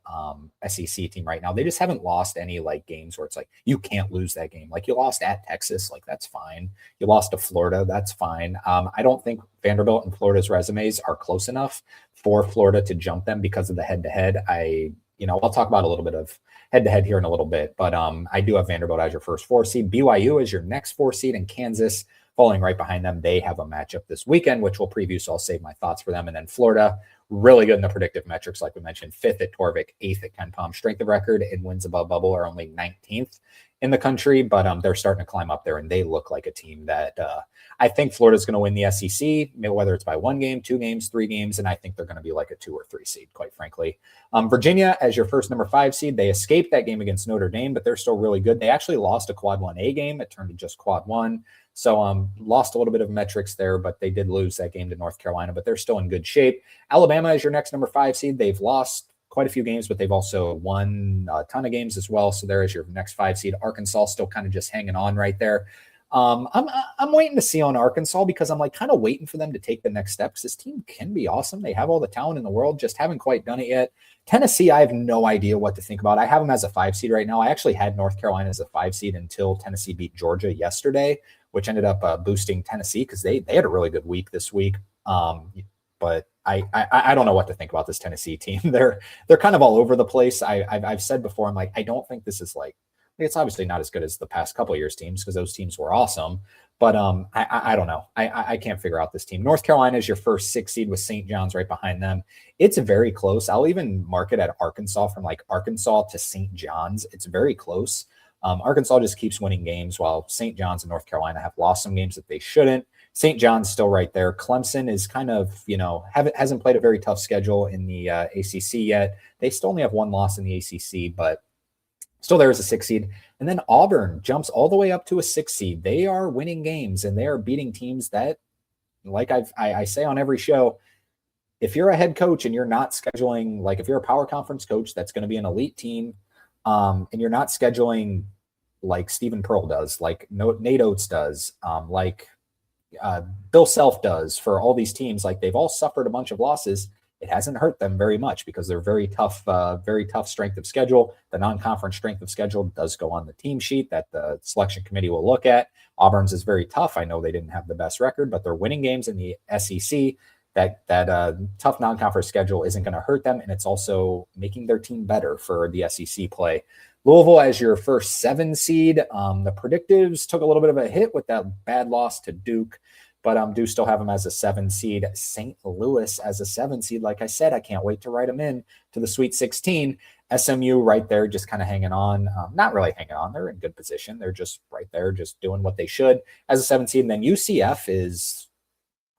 SEC team right now. They just haven't lost any games where it's like, you can't lose that game. Like you lost at Texas, that's fine. You lost to Florida, that's fine. I don't think Vanderbilt and Florida's resumes are close enough for Florida to jump them because of the head-to-head. I'll talk about a little bit of head-to-head here in a little bit, but I do have Vanderbilt as your first 4 seed. BYU is your next 4 seed, and Kansas falling right behind them. They have a matchup this weekend, which we'll preview, so I'll save my thoughts for them. And then Florida, really good in the predictive metrics, like we mentioned, 5th at Torvik, 8th at KenPom. Strength of record and wins above bubble are only 19th in the country, but they're starting to climb up there, and they look like a team that I think Florida's going to win the SEC, whether it's by 1 game, 2 games, 3 games, and I think they're going to be like a 2 or 3 seed, quite frankly. Virginia as your first number 5 seed. They escaped that game against Notre Dame, but they're still really good. They actually lost a quad 1A game. It turned to just quad 1. So lost a little bit of metrics there, but they did lose that game to North Carolina, but they're still in good shape. Alabama is your next number 5 seed. They've lost quite a few games, but they've also won a ton of games as well. So there is your next 5 seed. Arkansas still kind of just hanging on right there. I'm waiting to see on Arkansas because I'm kind of waiting for them to take the next steps. This team can be awesome. They have all the talent in the world, just haven't quite done it yet. Tennessee, I have no idea what to think about. I have them as a 5 seed right now. I actually had North Carolina as a 5 seed until Tennessee beat Georgia yesterday, which ended up boosting Tennessee because they had a really good week this week. But I don't know what to think about this Tennessee team. They're kind of all over the place. I've said before, I don't think this is it's obviously not as good as the past couple of years teams because those teams were awesome. But I don't know. I can't figure out this team. North Carolina is your first 6 seed with St. John's right behind them. It's very close. I'll even mark it at Arkansas from Arkansas to St. John's. It's very close. Arkansas just keeps winning games while St. John's and North Carolina have lost some games that they shouldn't. St. John's still right there. Clemson is kind of, hasn't played a very tough schedule in the ACC yet. They still only have one loss in the ACC, but still there is a 6 seed. And then Auburn jumps all the way up to a 6 seed. They are winning games and they are beating teams that, like I say on every show, if you're a head coach and you're not scheduling, like if you're a power conference coach that's going to be an elite team, and you're not scheduling like Stephen Pearl does, like Nate Oates does, like Bill Self does for all these teams, like they've all suffered a bunch of losses. It hasn't hurt them very much because they're very tough strength of schedule. The non-conference strength of schedule does go on the team sheet that the selection committee will look at. Auburn's is very tough. I know they didn't have the best record, but they're winning games in the SEC. That tough non-conference schedule isn't going to hurt them, and it's also making their team better for the SEC play. Louisville as your first 7 seed. The predictives took a little bit of a hit with that bad loss to Duke, but do still have them as a 7 seed. St. Louis as a 7 seed. Like I said, I can't wait to write them in to the Sweet 16. SMU right there, just kind of hanging on. Not really hanging on. They're in good position. They're just right there, just doing what they should as a 7 seed. And then UCF is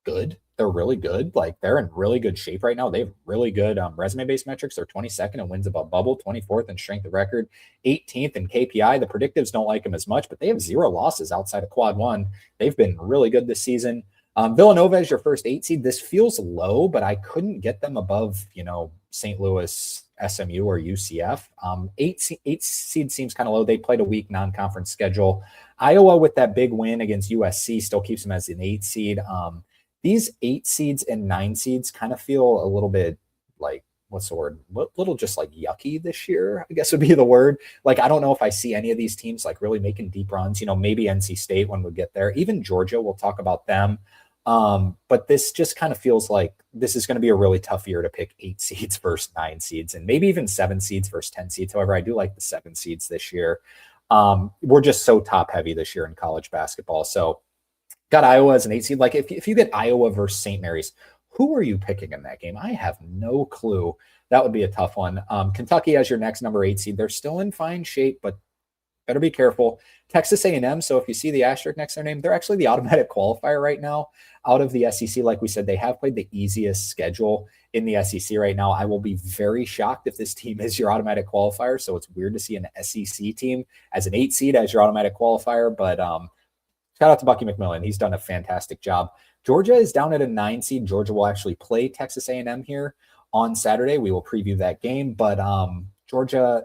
good. They're really good. Like they're in really good shape right now. They have really good resume-based metrics. They're 22nd in wins above bubble, 24th in strength of record, 18th in KPI. The predictives don't like them as much, but they have 0 losses outside of quad 1. They've been really good this season. Villanova is your first 8 seed. This feels low, but I couldn't get them above, St. Louis, SMU, or UCF. 8 seed seems kind of low. They played a weak non-conference schedule. Iowa with that big win against USC still keeps them as an 8 seed. These 8 seeds and 9 seeds kind of feel a little bit like, what's the word? A little just like yucky this year, I guess would be the word. Like, I don't know if I see any of these teams like really making deep runs, maybe NC State when we get there, even Georgia, we'll talk about them. But this just kind of feels like this is going to be a really tough year to pick 8 seeds versus 9 seeds and maybe even 7 seeds versus 10 seeds. However, I do like the 7 seeds this year. We're just so top heavy this year in college basketball. So got Iowa as an 8 seed. Like if you get Iowa versus St. Mary's, who are you picking in that game? I have no clue. That would be a tough one. Kentucky as your next number 8 seed. They're still in fine shape, but better be careful. Texas A&M. So if you see the asterisk next to their name, they're actually the automatic qualifier right now out of the SEC. Like we said, they have played the easiest schedule in the SEC right now. I will be very shocked if this team is your automatic qualifier. So it's weird to see an SEC team as an 8 seed as your automatic qualifier, but shout out to Bucky McMillan. He's done a fantastic job. Georgia is down at a 9 seed. Georgia will actually play Texas A&M here on Saturday. We will preview that game. But Georgia,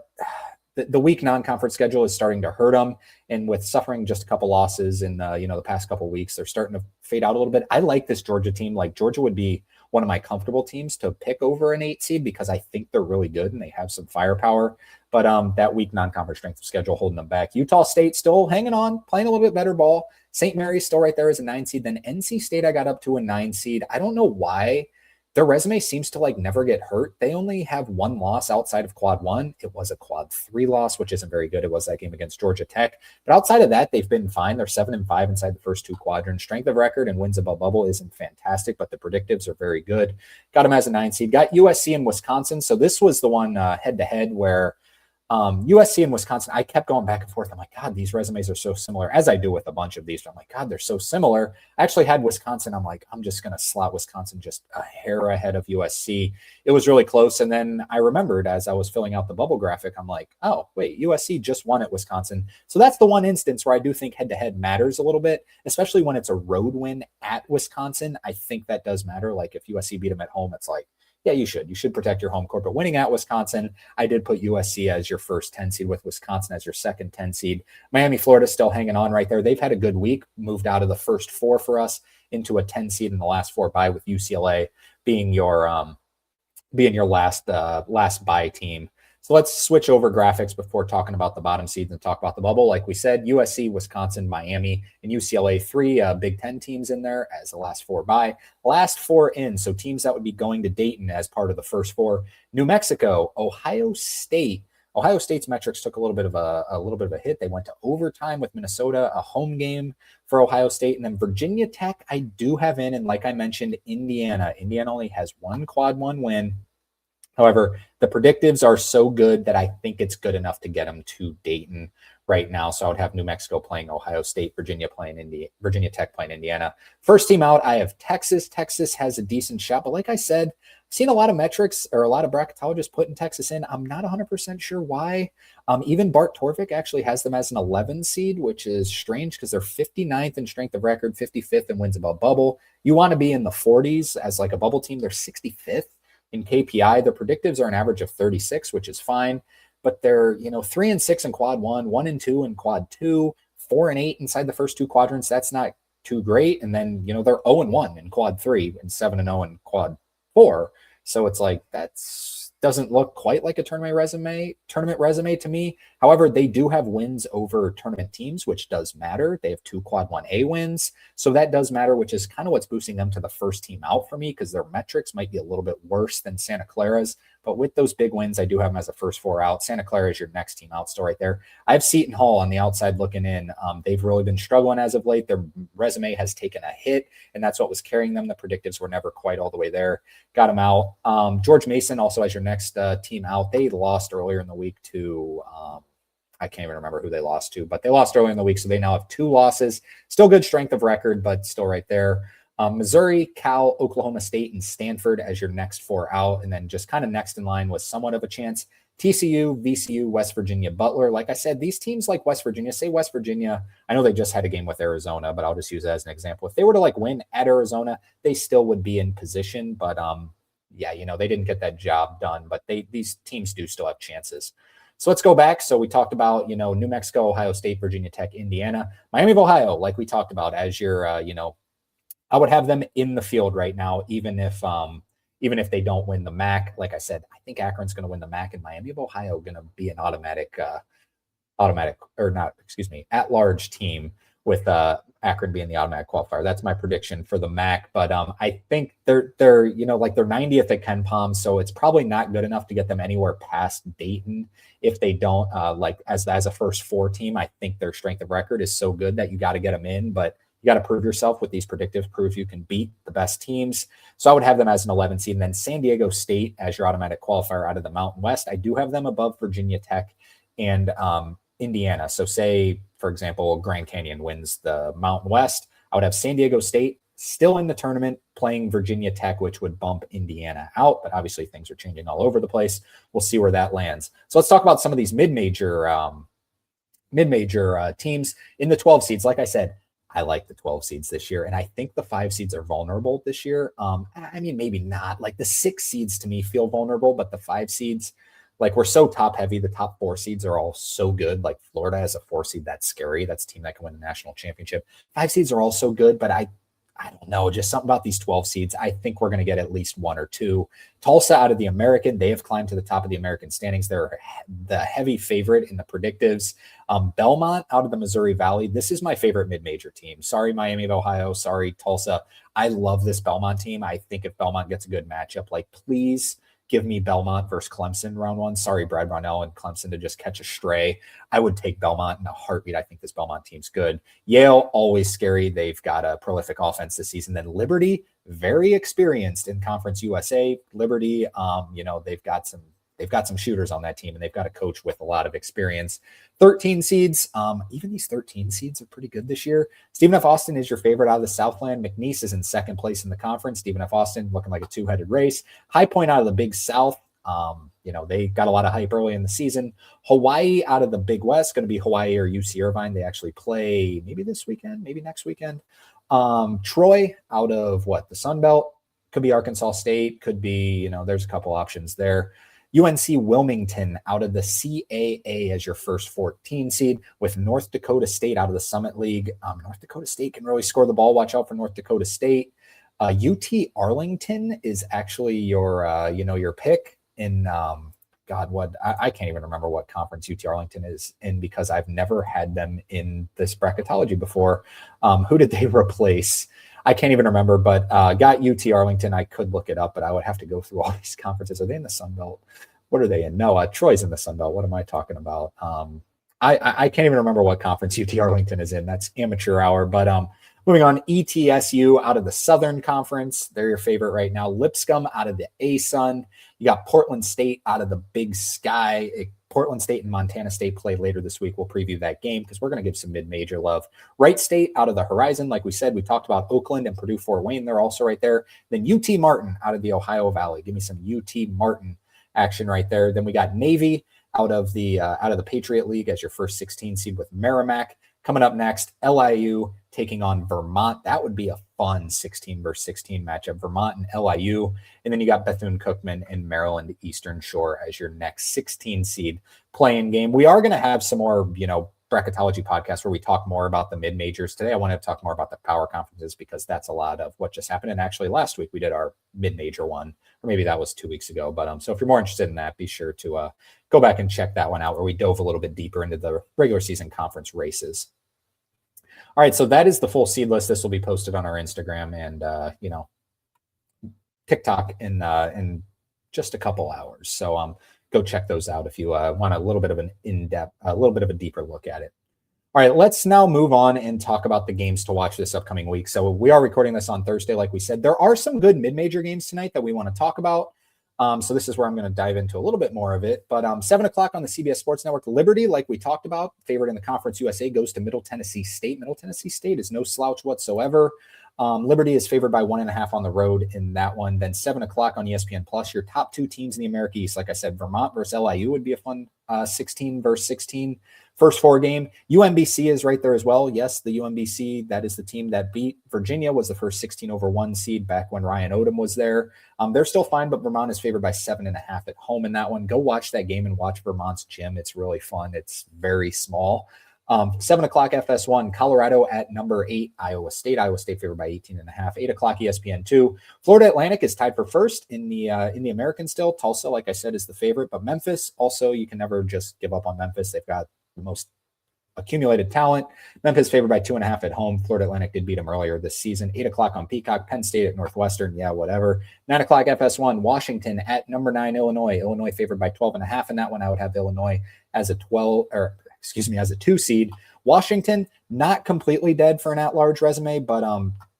the weak non-conference schedule is starting to hurt them. And with suffering just a couple losses in the past couple weeks, they're starting to fade out a little bit. I like this Georgia team. Like Georgia would be one of my comfortable teams to pick over an 8 seed because I think they're really good and they have some firepower. But that weak non-conference strength of schedule holding them back. Utah State still hanging on, playing a little bit better ball. St. Mary's still right there as a 9 seed. Then NC State I got up to a 9 seed. I don't know why. Their resume seems to like never get hurt. They only have 1 loss outside of quad 1. It was a quad 3 loss, which isn't very good. It was that game against Georgia Tech. But outside of that, they've been fine. They're 7-5 inside the first 2 quadrants. Strength of record and wins above bubble isn't fantastic, but the predictives are very good. Got them as a 9 seed. Got USC and Wisconsin. So this was the one head-to-head where USC and Wisconsin, I kept going back and forth. I'm like, God, these resumes are so similar, as I do with a bunch of these. But I'm like, God, they're so similar. I actually had Wisconsin. I'm like, I'm just going to slot Wisconsin just a hair ahead of USC. It was really close. And then I remembered as I was filling out the bubble graphic, I'm like, oh, wait, USC just won at Wisconsin. So that's the one instance where I do think head-to-head matters a little bit, especially when it's a road win at Wisconsin. I think that does matter. Like if USC beat them at home, it's like, yeah, you should protect your home court. But winning at Wisconsin, I did put USC as your first 10 seed with Wisconsin as your second 10 seed. Miami, Florida still hanging on right there. They've had a good week, moved out of the first 4 for us into a 10 seed in the last 4 bye, with UCLA being your last bye team. So let's switch over graphics before talking about the bottom seeds and talk about the bubble. Like we said, USC, Wisconsin, Miami, and UCLA, 3 Big Ten teams in there as the last 4 bye. Last 4 in, so teams that would be going to Dayton as part of the first 4. New Mexico, Ohio State. Ohio State's metrics took a little bit of a hit. They went to overtime with Minnesota, a home game for Ohio State, and then Virginia Tech I do have in, and like I mentioned, Indiana. Indiana only has 1 quad 1 win. However, the predictives are so good that I think it's good enough to get them to Dayton right now. So I would have New Mexico playing Ohio State, Virginia playing Virginia Tech playing Indiana. First team out, I have Texas. Texas has a decent shot, but like I said, I've seen a lot of metrics or a lot of bracketologists putting Texas in. I'm not 100% sure why. Even Bart Torvik actually has them as an 11 seed, which is strange because they're 59th in strength of record, 55th in wins above bubble. You want to be in the 40s as like a bubble team. They're 65th in KPI. The predictives are an average of 36, which is fine, but they're 3-6 in quad 1, 1-2 in quad 2, 4-8 inside the first two quadrants. That's not too great. And then they're 0-1 in quad 3 and 7-0 in quad 4. So it's like doesn't look quite like a tournament resume to me. However, they do have wins over tournament teams, which does matter. They have 2 quad 1A wins. So that does matter, which is kind of what's boosting them to the first team out for me, because their metrics might be a little bit worse than Santa Clara's. But with those big wins, I do have them as a first 4 out. Santa Clara is your next team out still right there. I have Seton Hall on the outside looking in. They've really been struggling as of late. Their resume has taken a hit, and that's what was carrying them. The predictives were never quite all the way there. Got them out. George Mason also as your next team out. They lost earlier in the week to I can't even remember who they lost to, but they lost earlier in the week, so they now have 2 losses. Still good strength of record, but still right there. Missouri, Cal, Oklahoma State, and Stanford as your next 4 out, and then just kind of next in line was somewhat of a chance. TCU, VCU, West Virginia, Butler. Like I said, these teams like West Virginia, say West Virginia, I know they just had a game with Arizona, but I'll just use it as an example. If they were to win at Arizona, they still would be in position, but they didn't get that job done, but these teams do still have chances. So let's go back. So we talked about, New Mexico, Ohio State, Virginia Tech, Indiana, Miami of Ohio, like we talked about as your, I would have them in the field right now, even if they don't win the MAC. Like I said, I think Akron's going to win the MAC, and Miami of Ohio going to be an at-large team with Akron being the automatic qualifier. That's my prediction for the MAC. But I think they're they're 90th at Ken Palm, so it's probably not good enough to get them anywhere past Dayton if they don't as a first 4 team. I think their strength of record is so good that you got to get them in, but you got to prove yourself with these predictives, prove you can beat the best teams. So I would have them as an 11 seed, and then San Diego State as your automatic qualifier out of the Mountain West. I do have them above Virginia Tech and Indiana. So say, for example, Grand Canyon wins the Mountain West. I would have San Diego State still in the tournament playing Virginia Tech, which would bump Indiana out. But obviously things are changing all over the place. We'll see where that lands. So let's talk about some of these mid-major teams in the 12 seeds. Like I said, I like the 12 seeds this year, and I think the 5 seeds are vulnerable this year. Maybe not. The 6 seeds to me feel vulnerable, but the 5 seeds, we're so top heavy. The top 4 seeds are all so good. Florida has a 4 seed. That's scary. That's a team that can win a national championship. 5 seeds are also good, but I don't know, just something about these 12 seeds. I think we're going to get at least 1 or 2. Tulsa out of the American, they have climbed to the top of the American standings. They're the heavy favorite in the predictives. Belmont out of the Missouri Valley. This is my favorite mid-major team. Sorry, Miami of Ohio. Sorry, Tulsa. I love this Belmont team. I think if Belmont gets a good matchup, please give me Belmont versus Clemson round 1. Sorry, Brad Brownell and Clemson to just catch a stray. I would take Belmont in a heartbeat. I think this Belmont team's good. Yale, always scary. They've got a prolific offense this season. Then Liberty, very experienced in Conference USA. Liberty, they've got some shooters on that team, and they've got a coach with a lot of experience. 13 seeds. Even these 13 seeds are pretty good this year. Stephen F. Austin is your favorite out of the Southland. McNeese is in second place in the conference. Stephen F. Austin looking like a 2-headed race. High Point out of the Big South. They got a lot of hype early in the season. Hawaii out of the Big West, going to be Hawaii or UC Irvine. They actually play maybe this weekend, maybe next weekend. Troy out of the Sun Belt. Could be Arkansas State. Could be, there's a couple options there. UNC Wilmington out of the CAA as your first 14 seed, with North Dakota State out of the Summit League. North Dakota State can really score the ball. Watch out for North Dakota State. UT Arlington is actually your pick in I can't even remember what conference UT Arlington is in, because I've never had them in this bracketology before. Who did they replace? I can't even remember, but got UT Arlington. I could look it up, but I would have to go through all these conferences. Are they in the Sun Belt? What are they in? No, Troy's in the Sun Belt. What am I talking about? I can't even remember what conference UT Arlington is in. That's amateur hour. But Moving on, ETSU out of the Southern Conference. They're your favorite right now. Lipscomb out of the ASUN. You got Portland State out of the Big Sky. Portland State and Montana State play later this week. We'll preview that game because we're going to give some mid-major love. Wright State out of the Horizon. Like we said, we talked about Oakland and Purdue Fort Wayne. They're also right there. Then UT Martin out of the Ohio Valley. Give me some UT Martin action right there. Then we got Navy out of the Patriot League as your first 16 seed with Merrimack. Coming up next, LIU taking on Vermont. That would be a fun 16 versus 16 matchup, Vermont and LIU. And then you got Bethune-Cookman and Maryland Eastern Shore as your next 16 seed playing game. We are going to have some more, Bracketology podcasts where we talk more about the mid-majors. Today, I want to talk more about the power conferences because that's a lot of what just happened. And actually, last week we did our mid-major one, or maybe that was 2 weeks ago. But so if you're more interested in that, be sure to go back and check that one out where we dove a little bit deeper into the regular season conference races. All right, so that is the full seed list. This will be posted on our Instagram and TikTok in just a couple hours. So go check those out if you want a little bit of an in-depth, a little bit of a deeper look at it. All right, let's now move on and talk about the games to watch this upcoming week. So we are recording this on Thursday, like we said. There are some good mid-major games tonight that we want to talk about. So this is where I'm going to dive into a little bit more of it. But 7 o'clock on the CBS Sports Network, Liberty, like we talked about, favorite in the Conference USA, goes to Middle Tennessee State. Middle Tennessee State is no slouch whatsoever. Liberty is favored by 1.5 on the road in that one. Then 7 o'clock on ESPN Plus, your top two teams in the America East. Like I said, Vermont versus LIU would be a fun 16 versus 16 first four game. UMBC is right there as well. Yes, the UMBC, that is the team that beat Virginia, was the first 16-over-1 seed back when Ryan Odom was there. They're still fine, but Vermont is favored by 7.5 at home in that one. Go watch that game and watch Vermont's gym. It's really fun. It's very small. 7 o'clock FS1, Colorado at number 8, Iowa State. Iowa State favored by 18.5. 8 o'clock ESPN2. Florida Atlantic is tied for first in the American still. Tulsa, like I said, is the favorite, but Memphis also, you can never just give up on Memphis. They've got the most accumulated talent. Memphis favored by 2.5 at home. Florida Atlantic did beat them earlier this season. 8 o'clock on Peacock. Penn State at Northwestern. Yeah, whatever. 9 o'clock FS1, Washington at number 9, Illinois. Illinois favored by 12.5 in that one. I would have Illinois as a 2 seed. Washington, not completely dead for an at-large resume, but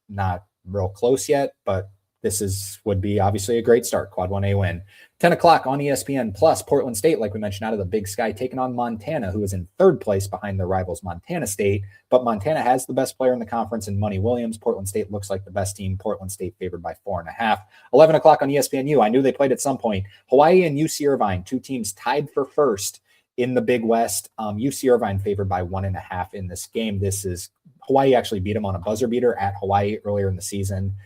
not real close yet. But this would be obviously a great start. Quad 1A win. 10 o'clock on ESPN Plus, Portland State, like we mentioned, out of the Big Sky, taking on Montana, who is in third place behind their rivals Montana State. But Montana has the best player in the conference in Money Williams. Portland State looks like the best team. Portland State favored by 4.5. 11 o'clock on ESPNU. I knew they played at some point. Hawaii and UC Irvine, two teams tied for first in the Big West. UC Irvine favored by 1.5 in this game. This is Hawaii actually beat them on a buzzer beater at Hawaii earlier in the season.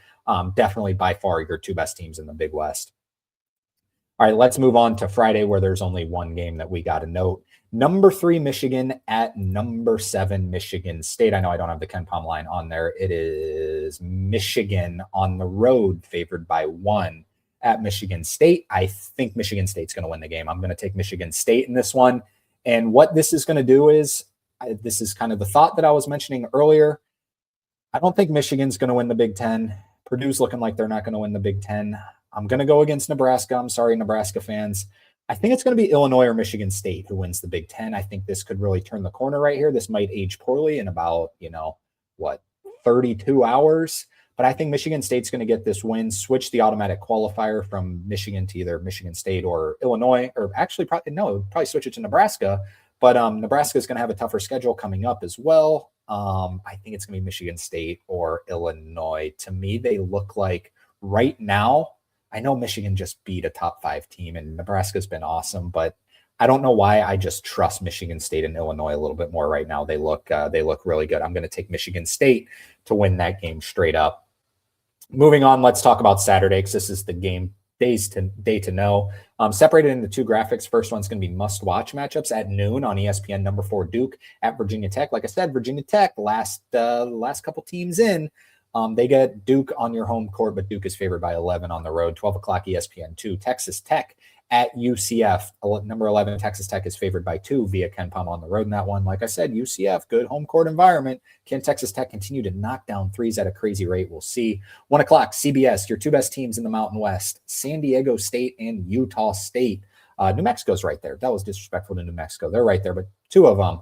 Definitely by far your two best teams in the Big West. All right, let's move on to Friday where there's only one game that we got to note. Number 3, Michigan at number 7, Michigan State. I know I don't have the KenPom line on there. It is Michigan on the road favored by 1 at Michigan State. I think Michigan State's going to win the game. I'm going to take Michigan State in this one. And what this is going to do is, this is kind of the thought that I was mentioning earlier. I don't think Michigan's going to win the Big Ten. Purdue's looking like they're not going to win the Big Ten. I'm going to go against Nebraska. I'm sorry, Nebraska fans. I think it's going to be Illinois or Michigan State who wins the Big Ten. I think this could really turn the corner right here. This might age poorly in about, 32 hours. But I think Michigan State's going to get this win, switch the automatic qualifier from Michigan to either Michigan State or Illinois, or actually probably switch it to Nebraska. But Nebraska is going to have a tougher schedule coming up as well. I think it's going to be Michigan State or Illinois. To me, they look like right now, I know Michigan just beat a top 5 team and Nebraska's been awesome, but I don't know why I just trust Michigan State and Illinois a little bit more right now. They look really good. I'm going to take Michigan State to win that game straight up. Moving on, let's talk about Saturday because this is the game day to know. Separated into 2 graphics. First one's going to be must-watch matchups at noon on ESPN. Number 4 Duke at Virginia Tech. Like I said, Virginia Tech last couple teams in. They get Duke on your home court, but Duke is favored by 11 on the road. 12 o'clock ESPN2. Texas Tech at UCF. Number 11 Texas Tech is favored by 2 via KenPom on the road in that one. Like I said, UCF, good home court environment. Can Texas Tech continue to knock down threes at a crazy rate? We'll see. 1 o'clock CBS, your 2 best teams in the Mountain West, San Diego State and Utah State. New Mexico's right there. That was disrespectful to New Mexico. They're right there, but two of them.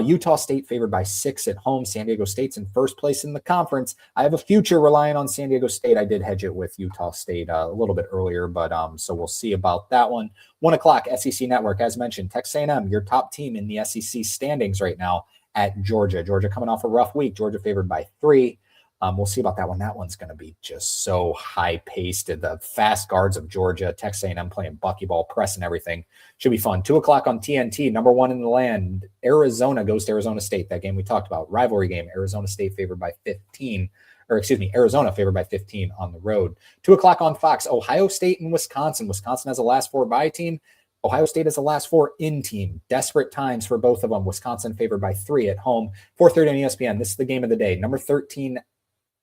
Utah State favored by 6 at home. San Diego State's in first place in the conference. I have a future relying on San Diego State. I did hedge it with Utah State a little bit earlier, but so we'll see about that one. 1 o'clock, SEC Network. As mentioned, Texas A&M, your top team in the SEC standings right now at Georgia. Georgia coming off a rough week. Georgia favored by 3. We'll see about that one. That one's going to be just so high-paced. The fast guards of Georgia, Texas A&M playing buckyball, pressing everything. Should be fun. 2 o'clock on TNT, number 1 in the land. Arizona goes to Arizona State. That game we talked about, rivalry game. Arizona State favored by 15. Arizona favored by 15 on the road. 2 o'clock on Fox, Ohio State and Wisconsin. Wisconsin has a last 4 bye team. Ohio State has the last 4 in team. Desperate times for both of them. Wisconsin favored by 3 at home. 4:30 on ESPN. This is the game of the day. Number 13,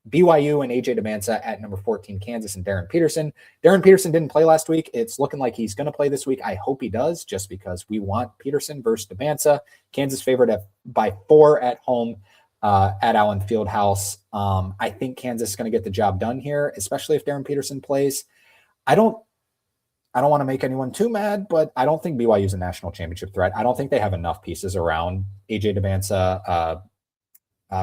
BYU and AJ DeManza at number 14, Kansas and Darren Peterson. Darren Peterson didn't play last week. It's looking like he's going to play this week. I hope he does, just because we want Peterson versus DeManza. Kansas favored by 4 at home at Allen Fieldhouse. I think Kansas is going to get the job done here, especially if Darren Peterson plays. I don't want to make anyone too mad, but I don't think BYU is a national championship threat. I don't think they have enough pieces around AJ DeManza,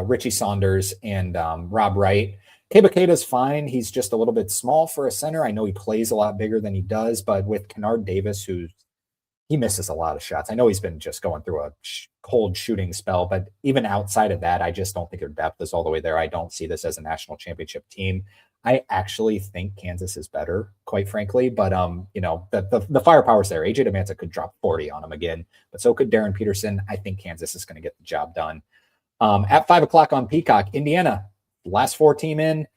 Richie Saunders, and Rob Wright. Kebaketa's fine. He's just a little bit small for a center. I know he plays a lot bigger than he does, but with Kennard Davis, he misses a lot of shots. I know he's been just going through a cold shooting spell, but even outside of that, I just don't think their depth is all the way there. I don't see this as a national championship team. I actually think Kansas is better, quite frankly, but the firepower's there. AJ DeManza could drop 40 on him again, but so could Darren Peterson. I think Kansas is going to get the job done. At 5 o'clock on Peacock, Indiana, last team in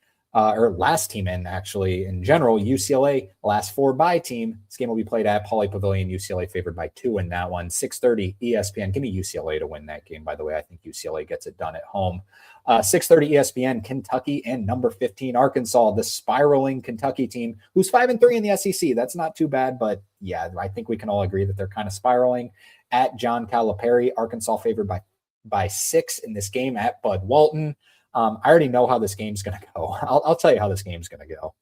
actually in general. UCLA, last 4 bye team. This game will be played at Pauley Pavilion. UCLA favored by 2 in that one. 6:30 ESPN. Give me UCLA to win that game, by the way. I think UCLA gets it done at home. 6:30 ESPN, Kentucky and number 15 Arkansas, the spiraling Kentucky team, who's 5-3 in the SEC. That's not too bad, but yeah, I think we can all agree that they're kind of spiraling. At John Calipari, Arkansas favored by 6 in this game at Bud Walton. I already know how this game's going to go. I'll tell you how this game's going to go.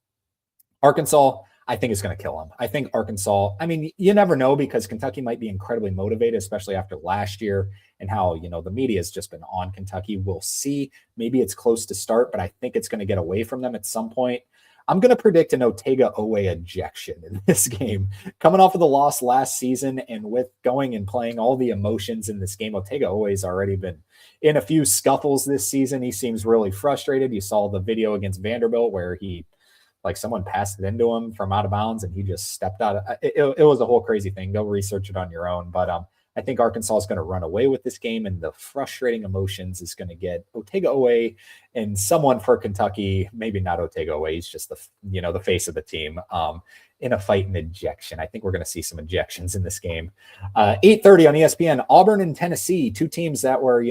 Arkansas, I think, is going to kill them. I think Arkansas, you never know, because Kentucky might be incredibly motivated, especially after last year and how, the media has just been on Kentucky. We'll see. Maybe it's close to start, but I think it's going to get away from them at some point. I'm going to predict an Otega-Owe ejection in this game. Coming off of the loss last season and with going and playing all the emotions in this game, Otega-Owe has already been in a few scuffles this season. He seems really frustrated. You saw the video against Vanderbilt where someone passed it into him from out of bounds and he just stepped out. It was a whole crazy thing. Go research it on your own. But I think Arkansas is going to run away with this game, and the frustrating emotions is going to get Otega-Owe and someone for Kentucky, maybe not Otega-Owe. He's just the face of the team, in a fight and ejection. I think we're going to see some ejections in this game. 8:30 on ESPN, Auburn and Tennessee, 2 teams that were,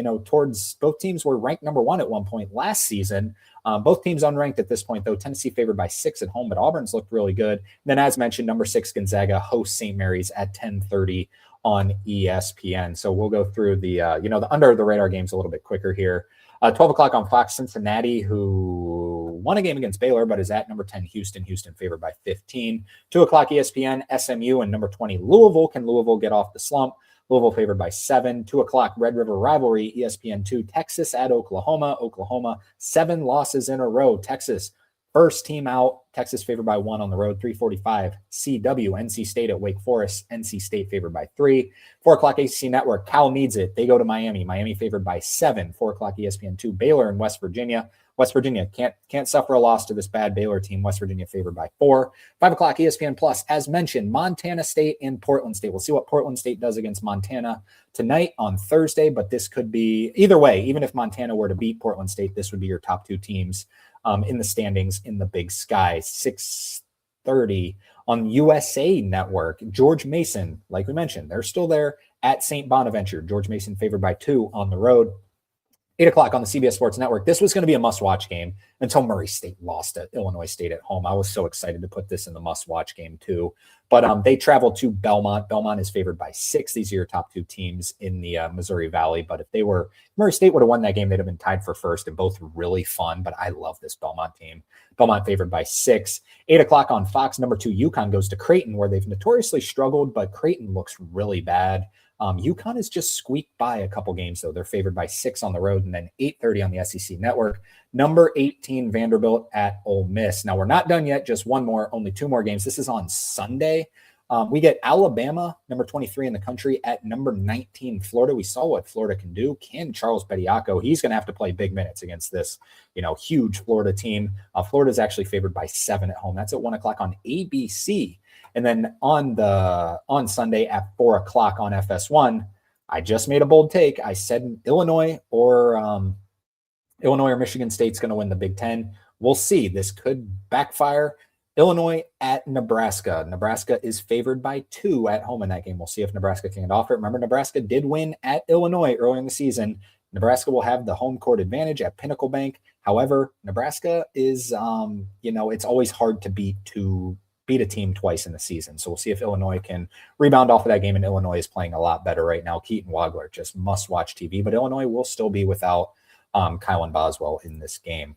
both teams were ranked number 1 at one point last season. Both teams unranked at this point, though. Tennessee favored by 6 at home, but Auburn's looked really good. And then, as mentioned, number 6 Gonzaga hosts St. Mary's at 10:30 on ESPN. So we'll go through the under the radar games a little bit quicker here. 12 o'clock on Fox, Cincinnati, who won a game against Baylor, but is at number 10 Houston. Houston favored by 15. 2 o'clock ESPN, SMU and number 20 Louisville. Can Louisville get off the slump? Louisville favored by 7. 2 o'clock Red River rivalry, ESPN2, Texas at Oklahoma. Oklahoma, 7 losses in a row. Texas, first team out. Texas favored by 1 on the road. 3:45 CW, NC State at Wake Forest. NC State favored by 3. 4 o'clock ACC Network, Cal needs it. They go to Miami. Miami favored by 7. 4 o'clock ESPN2, Baylor and West Virginia. West Virginia can't suffer a loss to this bad Baylor team. West Virginia favored by 4. 5 o'clock ESPN Plus, as mentioned, Montana State and Portland State. We'll see what Portland State does against Montana tonight on Thursday, but this could be either way. Even if Montana were to beat Portland State, this would be your top 2 teams in the standings in the Big Sky. 6:30 on USA Network. George Mason, like we mentioned, they're still there at St. Bonaventure. George Mason favored by 2 on the road. 8 o'clock on the CBS Sports Network. This was going to be a must-watch game until Murray State lost to Illinois State at home. I was so excited to put this in the must-watch game too. But they traveled to Belmont. Belmont is favored by 6. These are your top 2 teams in the Missouri Valley. But if Murray State would have won that game, they'd have been tied for first, and both really fun. But I love this Belmont team. Belmont favored by 6. 8 o'clock on Fox, number 2 UConn goes to Creighton, where they've notoriously struggled, but Creighton looks really bad. UConn has just squeaked by a couple games, though. They're favored by 6 on the road, and then 8:30 on the SEC Network. Number 18, Vanderbilt at Ole Miss. Now, we're not done yet. Just one more, only 2 more games. This is on Sunday. We get Alabama, number 23 in the country, at number 19, Florida. We saw what Florida can do. Can Charles Bediako? He's going to have to play big minutes against this, huge Florida team. Florida is actually favored by 7 at home. That's at 1 o'clock on ABC. And then on Sunday at 4 o'clock on FS1, I just made a bold take. I said Illinois or Michigan State's going to win the Big Ten. We'll see. This could backfire. Illinois at Nebraska. Nebraska is favored by 2 at home in that game. We'll see if Nebraska can get off it. Remember, Nebraska did win at Illinois earlier in the season. Nebraska will have the home court advantage at Pinnacle Bank. However, Nebraska is, it's always hard to beat a team twice in the season. So we'll see if Illinois can rebound off of that game. And Illinois is playing a lot better right now. Keaton Wagler, just must-watch TV. But Illinois will still be without Kylan Boswell in this game.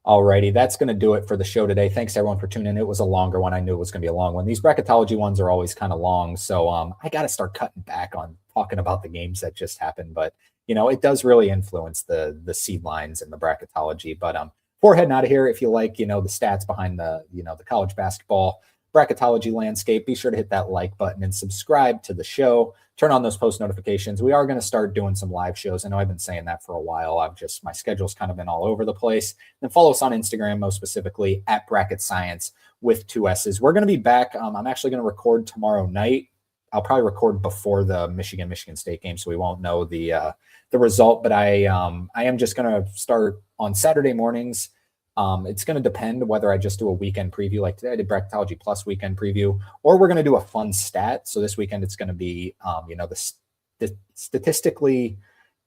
Alrighty, that's going to do it for the show today. Thanks to everyone for tuning in. It was a longer one. I knew it was going to be a long one. These bracketology ones are always kind of long, so I got to start cutting back on talking about the games that just happened. But it does really influence the seed lines and the bracketology. But before heading out of here, if you like the stats behind the college basketball bracketology landscape, be sure to hit that like button and subscribe to the show. Turn on those post notifications. We are going to start doing some live shows. I know I've been saying that for a while. My schedule's kind of been all over the place. And follow us on Instagram, most specifically at Bracket Science with 2 S's. We're going to be back. I'm actually going to record tomorrow night. I'll probably record before the Michigan State game, so we won't know the result. But I am just going to start on Saturday mornings. It's going to depend whether I just do a weekend preview like today. I did Bracketology Plus weekend preview, or we're going to do a fun stat. So this weekend it's going to be, the statistically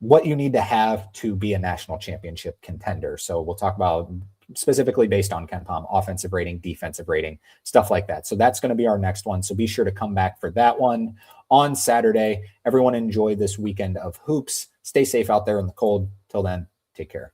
what you need to have to be a national championship contender. So we'll talk about specifically based on KenPom, offensive rating, defensive rating, stuff like that. So that's going to be our next one. So be sure to come back for that one on Saturday. Everyone enjoy this weekend of hoops. Stay safe out there in the cold. Till then, take care.